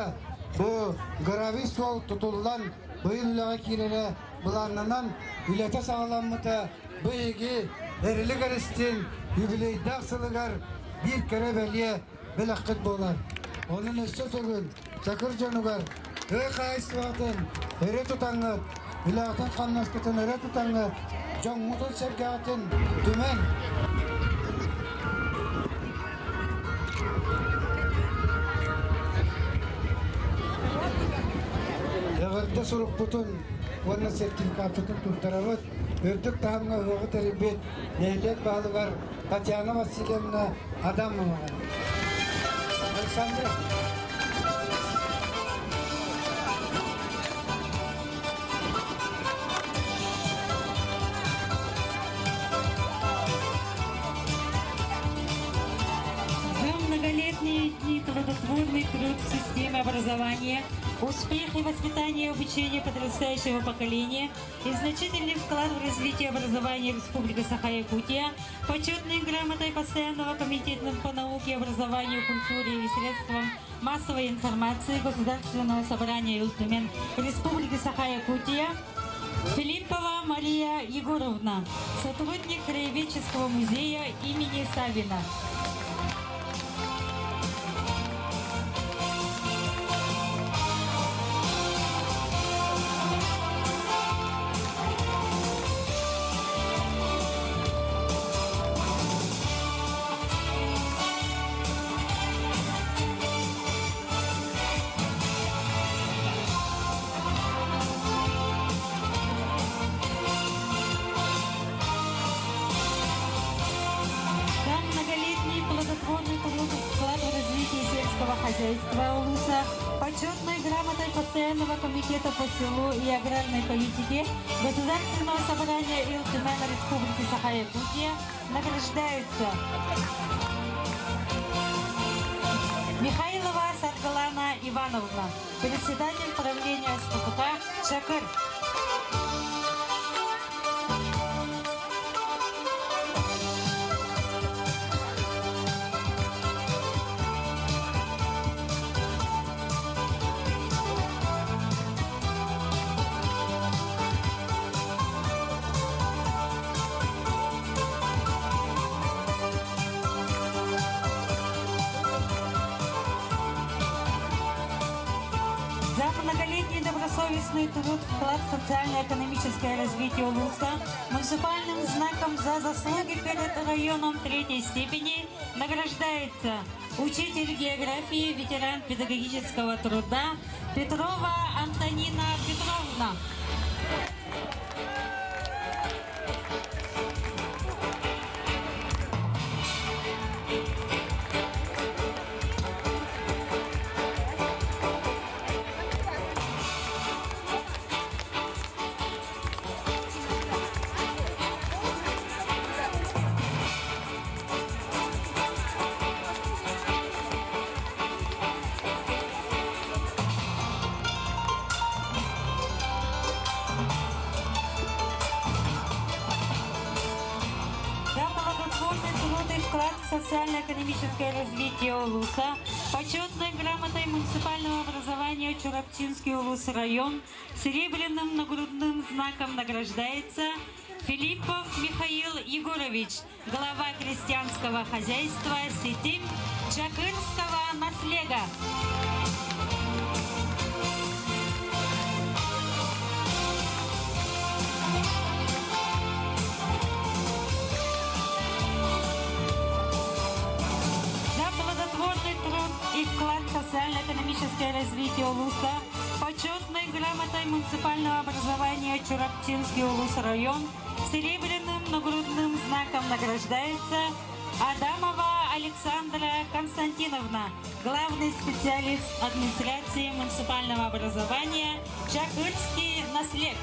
бұл ғарави сол тұтылдан бұйыл үліға керері бұланынан үлеті сағаламыта бұйығы әрілік әрістен юбилейдақ сылығар bir kere belliye belakıt bolar. Onun üstü türgün, çakır canıgar, kayıs vaatın, öre tutanı, ilahatan kannaskıtın öre tutanı, can mutlu sevkiyatın, tümen. Yağırda sorup butun, onun sertifikatını tutturavut, ördük tahamına hıvı teribet, nehliyet bağlı var, Tatyana Vasilyevna Adamova. Alexandra. За многолетний и плодотворный труд в системе образования, успех и воспитание и обучение подрастающего поколения и значительный вклад в развитие образования Республики Саха-Якутия, почетной грамотой Постоянного комитета по науке, образованию, культуре и средствам массовой информации Государственного собрания Илтумен Республики Саха-Якутия Филиппова Мария Егоровна, сотрудник Краеведческого музея имени Савина. Хозяйства Улуса, почетной грамотой Постоянного комитета по селу и аграрной политике Государственного собрания Илтумена Республики Саха-Якутия награждаются Михайлова Саргалана Ивановна, председатель правления СПК Чакыр. Многолетний добросовестный труд, вклад в социально-экономическое развитие Улуса, муниципальным знаком за заслуги перед районом 3-й степени награждается учитель географии, ветеран педагогического труда Петрова Антонина Петровна. вклад в социально-экономическое развитие Улуса, почетной грамотой муниципального образования Чурапчинский Улус район серебряным нагрудным знаком награждается Филиппов Михаил Егорович, глава крестьянского хозяйства Сетим Чакырского наслега. И вклад в социально-экономическое развитие Улуса, почетной грамотой муниципального образования Чурапчинский Улус район серебряным нагрудным знаком награждается Адамова Александра Константиновна, главный специалист администрации муниципального образования Чакырский наслег.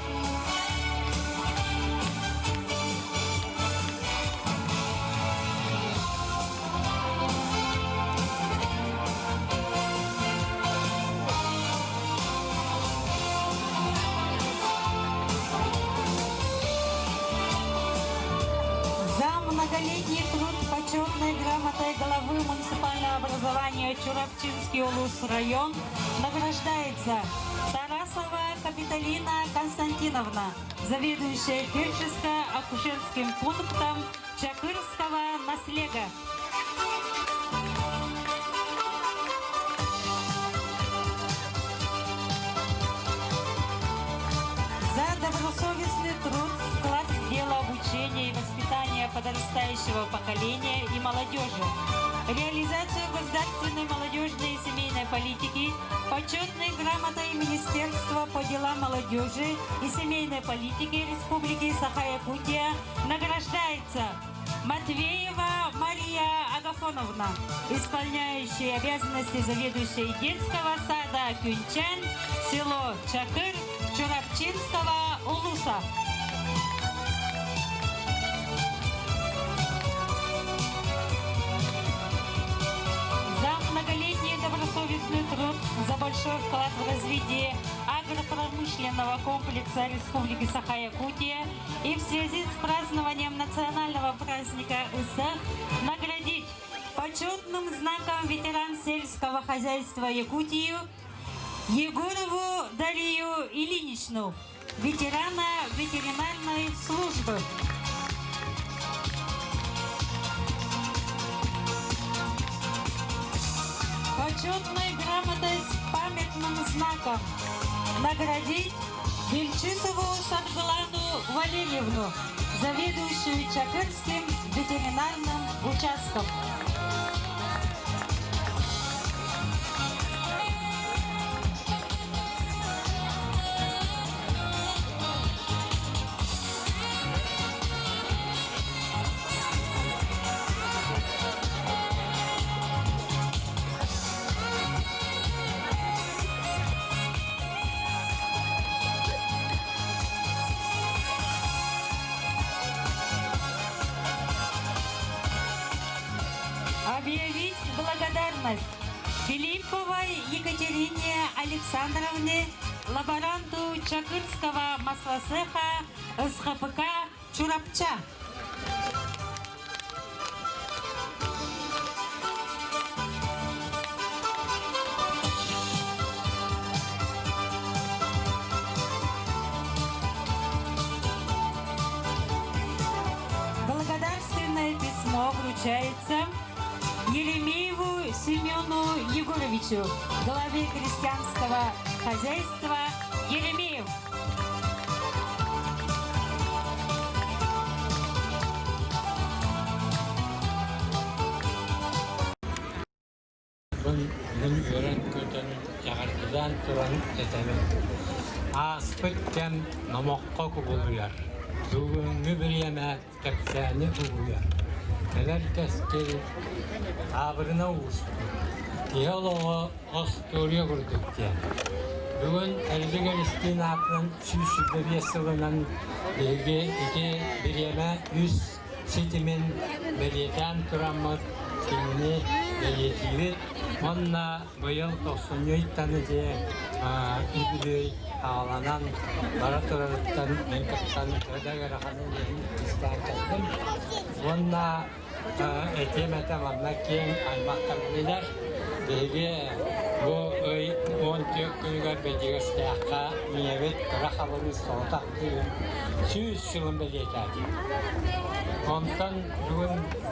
Многолетний труд почетной грамотой главы муниципального образования Чурапчинский Улус район награждается Тарасова Капиталина Константиновна, заведующая фельдшерско-акушерским пунктом Чакырского наслега. За добросовестный труд, вклад в дело обучения и воспитания подрастающего поколения и молодежи, реализацию государственной молодежной и семейной политики, почетной грамотой Министерства по делам молодежи и семейной политики Республики Саха-Якутия награждается Матвеева Мария Агафоновна, исполняющая обязанности заведующей детского сада Кюнчан, село Чакыр, Чурапчинского Улуса. За многолетний добросовестный труд, за большой вклад в развитие агропромышленного комплекса Республики Саха-Якутия и в связи с празднованием национального праздника Исах наградить почетным знаком ветеран сельского хозяйства Якутию Егорову Дарью Ильиничну, ветерана ветеринарной службы. Почетной грамотой с памятным знаком наградить Вельчисову Садгалану Валерьевну, заведующую Чакырским ветеринарным участком. Объявить благодарность Филипповой Екатерине Александровне, лаборанту Чакырского маслоцеха СХПК Чурапча. Благодарственное письмо вручается Еремееву Семену Егоровичу, главе крестьянского хозяйства Еремеев. Аспыттан намаққа күбілуяр. Бүгінгі бір еме кәпсәні күбілуяр. Кәлер кәскел абырына ұшты. Теологы остория күрдіктен. Бүгін әлдігер істен ақын сүшігі бесілінен білге бір еме үз сетімен білетен тұрамыр кеңіне білетейді. Онна бұйыл 93 де үгілей ağlanan Baratörlükten, Menkıptan, Ödegara Hanım'ın İstanbul'dan. Onunla etiyemete manna keyin aymakka biler. Bege bu öy 14 günüger bedigestaka niyevet karahalı soğutak diyor. 100 yılın belirtadi. Ondan bugün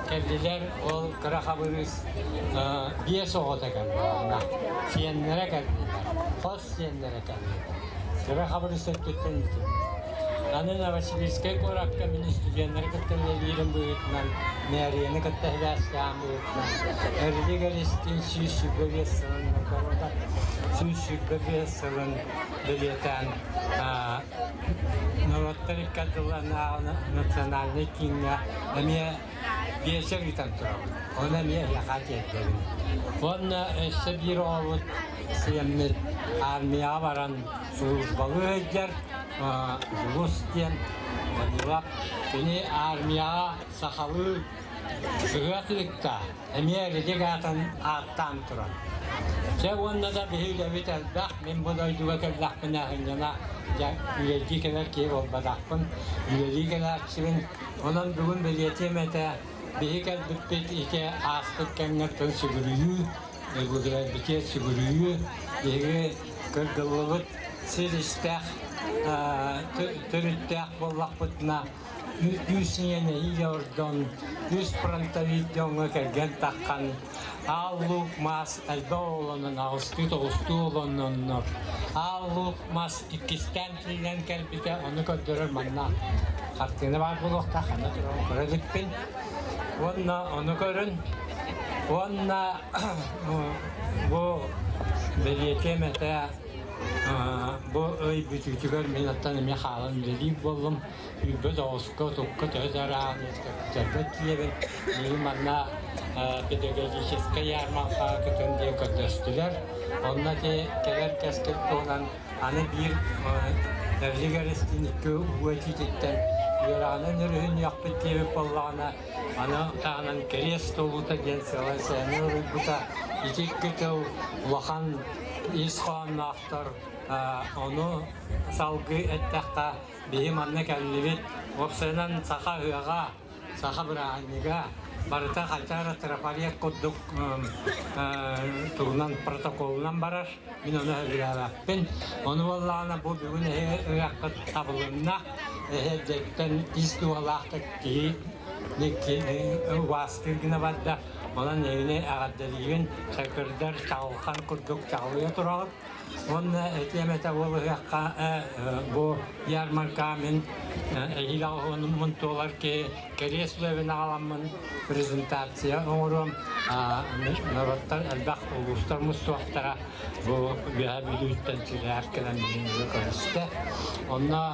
geldiler o karahabırız bir soğutak geldiler. Siyenlere geldiler. Kos siyenlere geldiler. Karahabırız ötketten için. Anın Novosibirsk'e korakta mini stüdyenleri kıttırlayırım bu yüzden. Nereyeni kıttırlayacağım bu yüzden. Erdi Garistin Süsüböge sılın, Süsüböge sılın belirten Novatları katılan nasyonalne kinga emiye bir gitan turab. Ona miye yakat etlerim. Ona işte bir oğut siyemmet armiya varan Suuzbalı ödler. Rustian, Vanilap, ini armia sahalı sıhhatlıkta, emiyeride gatan attan turan. Sevonda da bir bitel bak, men bu da duva kellah penahıncana, ya üyeci kadar ki ol badakpın, üyeci kadar çivin, onun bugün belirtemete, bir kel bitbit ite astık kengerten sigürüyü, bu da biter sigürüyü, bir kırgıllıvıt, siriştah, Törüttək bollaqpıtına 100 yene yordon 100 prantavidyonga kelgen takkan alluk mas elbe olanın ağustı olanın alluk mas ikisten trilen kelbite onu götürür manna kartını var bulukta kana durur kredikpin onu görün bu belirtemete bu öy bütücüler minattan emi halın dedik bollum übö doğuska tukka tözara cerbet diyelim benim anna pedagogическая ярмарка kötün diye kötüstüler onunla de keler kesket olan anı bir derligeristin iki uvetitetten yöranın ürün yakbet diye bollağına ana tağının kerest oluta gelseler seni ürübüta içik kötü ulakan İskan aktar onu salgı ettekka bihim anne kellibit opsenan saha hıyaga saha bırağınıga barıta kalçara trafariyet kudduk turunan protokolundan barar min onu hıyaga onu vallağına bu bugün hıyaga tabılığına hedekten istuvalakta ki vaskırgına vadda onun evine ağaddeliyin çakırdır çağılkan kurduk çağılıyor duralım. Onun etiyemete bu yarmarkamın ilahının muntolar ki kereslerin alamın prezentasiya uğrum naratlar elbaq uluslar mustahtara bu rehabilitasyon çilerken konuştu. Onun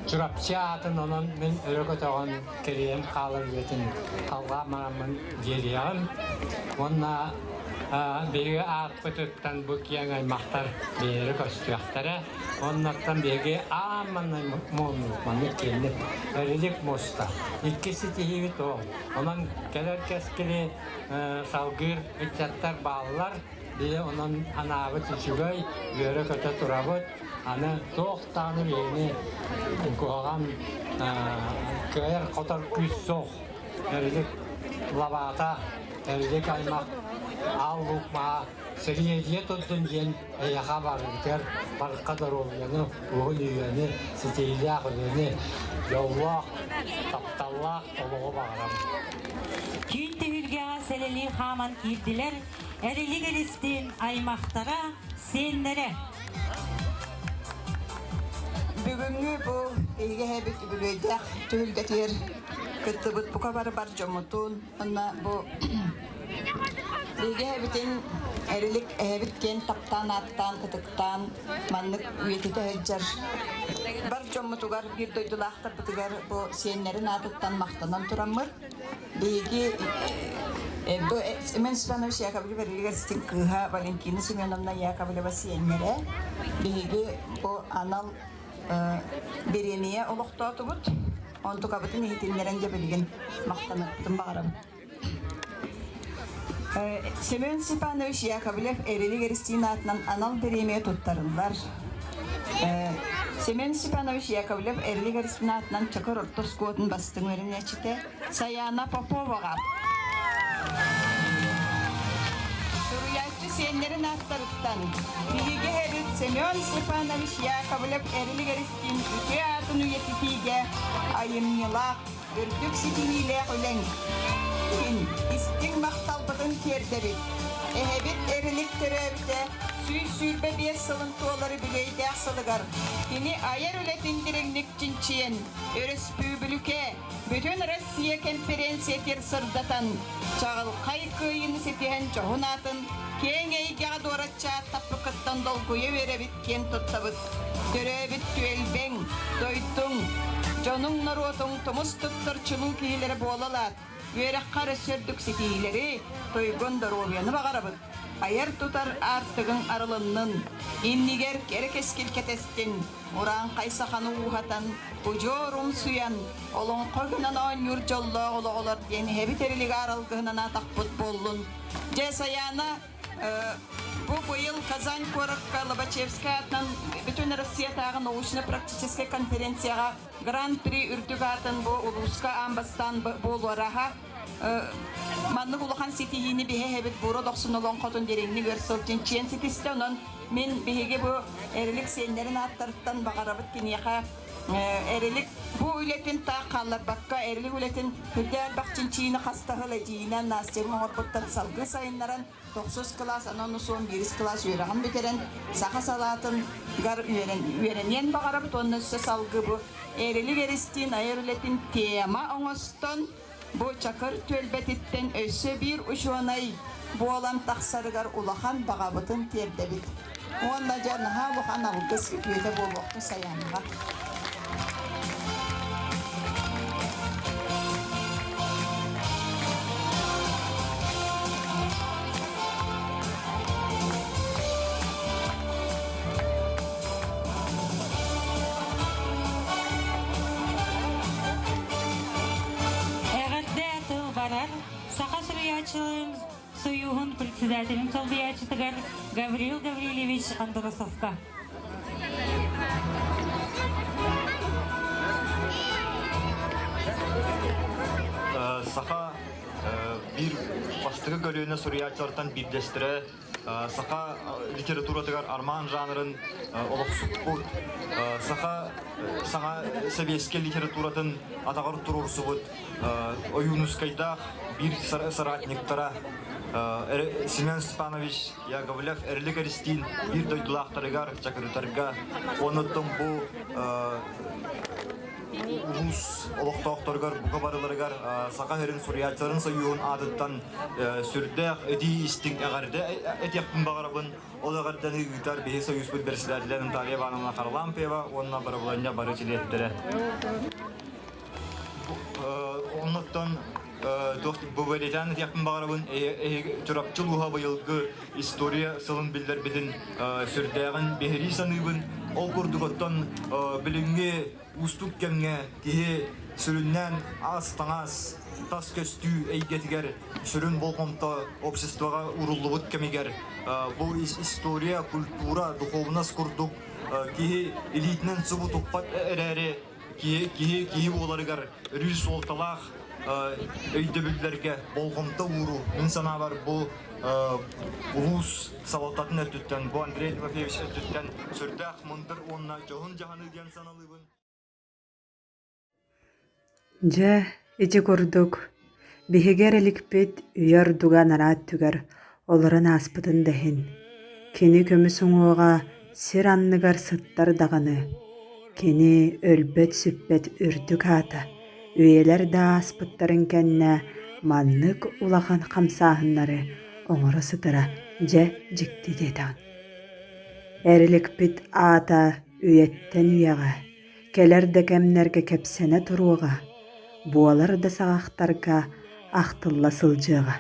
Çırapçıatın onun ben örgütağın keriyem kalır yetin kalğamanın geliyem. Ona biri ağıtpıtıktan bu kiyanay maktar biri köstüyaktara. Onlardan biri ağamanay muğumlukmanı kendip erilik musta. İkisi tihivit o. Onun keler keskili salgır içatlar bağlılar. Biri onun anabı tüçügöy, biri kötü turabıt. Ana toğtanı beni koğan köyer kotar küs soğ. Erilik lavata, erilik aymak, allukma, seriyeciye tuttun diyen eyağa var biter. Barı kadar olyanı, uğun üyeni, siteyli ağırlığını, yollak, taptallak, oluğu bağıram. Kün tühülgeğe seleli haman girdiler, erilik eristin aymaktara, senlere. Bugünkü bu ilgi hebik bülüydek tühülgetir kıttıbıt bu kadar bar jomutun ona bu ilgi hebitin erilik hebitken taptan attan ıtıktan manlık üyetite heccar bar jomutugar bir doydulakta bıtıgar bu siyenlerin atıttan maktanan turamır bilgi bu Semen Spanovic yakabili verilir sitin kıha Valentina Semyonovna yakabili basiyenlere bilgi bu anal bereniye olukta otubut ontu kabıtın ehitinlerence bilgin maktanıttım bağırım. Semen Stepanovic Yakovlev erili gerisliğin atından anal bereniye tuttarırlar. Semen Stepanovic Yakovlev erili gerisliğin atından çakır ortoskotun bastığın verin yaşıte Sayana Popova'ga Сурuyatçı senlerin atlarıttan. Bilgi Herit Semyon Stepanoviç Yakovlev Erili Geristin Ülke Atın Üyetitige ayım yılak ürkük sitiniyle ölen. İstin maktalbıdın terdebit. Ehebit erilik terörde süy sürbe bir sılıntıoları bileyde asılıgar. Kini ayar ületin direnglik cinçiyen. Örüs pübülüke. Bütün Rusya konferensiyetir sırdatan. Çağıl kaykıyını setihen çoğunatın. Ken eygağa doğratça tapıkıttan dolguyu verebit ken tuttabıt. Döröbit tüelben, doydun. Canın narotun tumus tuttur çımın kihileri boğlalat. Verek karı sördük setihileri, toygun da roviyanı bağarabıt. Ayar tutar artıgın arılının, inniger gerek eskilketestin, Uran kaysakanı uhatan, ucorum suyan, olun kogunan on yurcallı olar diyen hebiterlik aralgığından atak futbolun. Cesayana bu yıl Kazan Korokka Lobachevska atnan bütün Rusya tağın oğuşuna praktiçeske konferensiyaga Grand Prix ürtük atın bu Uluska ambastan bolvaraha manlık ulakan sitihini bihe hebet buru 90 kotun derenini görsöltün çiyen sitiste onun men bihege bu erilik senlerin attarıttan bakarabıt kiniyaka erilik bu ületin ta kallar bakka erilik ületin hüddel bakçın çiğini hastahıla ciğinen nasçerin orbuttan salgı sayınların 9 klas anonu son 1 klas üyeleğin biteren sağa salatın gar üyelenen bakarabıt onun üstü salgı bu erilik eristin ayar ületin tema oңостон bu çakır tölbetitten össe bir uşuanay bu olan taksarıgar ulahan bağabıtın terdebit. Onda canıha ulahan algıs üyede bu vakti sayanıga. Саха Сурьячылын Союхун председателем Солбиячитыгар Гавриил Гаврилевич Андросовка. Саха bir бастығы көріуіне Сурьячылардан бирлестірі Саха литературатыгар арман жанрын олықсық бұд. Саха советский литературатын атағар тұрурсы бұд. Оюнускайдақ bir соратниктара Семен Степанович Яковлев Эрлик Аристин bir дойдулақтарыгар чакырытарга оныттың бұл Улус олықтауқтарғар бұға барыларығар Сақа херін Сурьячыларын союын адыттан сүрдәқ әді істің әғарды әтеқпін бағарабын ол әғардан үйтар бейі союз бұл берсілерділерін Талия Банымына қарылан пева онына барабыланға бары челеттірі. Онықтан bu böyleden yakın bağırabın çorapçı luha bayılgı istoriya sılın bilder bilin sürdağın behri sanıbın ol kurdukottan bilinge ustuk kemge kihe süründen az tanaz tas köstü eygetiger sürün bolkomta обществоға urulluğut kemiger bu istoriya kultura duhovnas kurduk kihe elitinen sıvı tukpat erere kihe olarıgar rüz oltalaq öydöbüllerge bolğomta uğru insana var bu ulus salatатын ötütten bu Andrei Timofeyevich ötütten sürdaq mındır onna johun jahanı diyen sanalыбын. Ja, iti kurduk. Bihigerelik bit üyer dugan arat tüger olaran aspıtın dehin. Keni kömüsün oğa sir anныgar sıttar dağını. Keni ölbet sübbet ürdük ata. Üyeler da aspıtların kenne manlık ulakan kamsahınları oңыры sıtıra ja jikti dedan. Erilik bit ata üyetten üyeға, keler de kemnerge kepsene turuğa, bualar da sağaqtarga aqtılla sılcığa.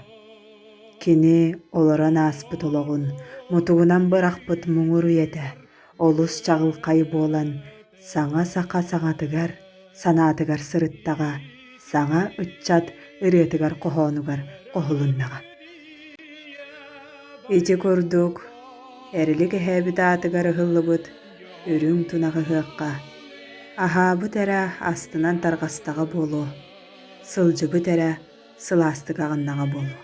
Kini olaran aspıt oloğun, mutuğunan bırakpıt muңur üyete, olus çağıl kayıp olan, sağa saqa sağatıgar, sanatıgar sırıttağa, sağa ütçat ırıtıgar qohonugar qohulunnağa. Iti kurduk, erilik hebit atıgar hıllıbıt, ürün tunağı hıqqa. Aha bu tere astınan tarqastağı bolu, sılcı bu tere sılastık ağınnağı bolu.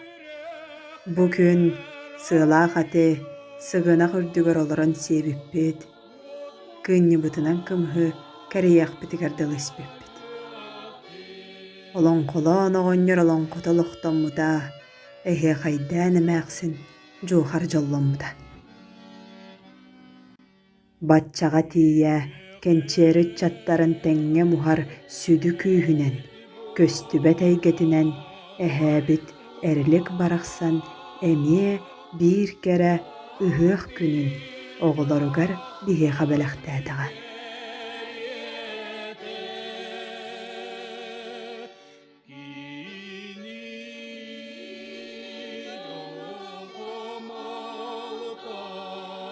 Bu gün sığlaa hati sığına hürdügөр olorun sebipbet. Kınni butunan kımhı kariyak bitigar dılıspepbet. Olon kolon oğonyor olon kotoluqtan muda, ehe haydan emäksin juhar jollon muda. Batçağa tiýe kençeri çattarın teňňe muhar südü kүйhünen, köstübe täýgetinen ehäbit erilik baraqsan emie bir kere ühüq günün oğularugar dihe xabelaqtädiga.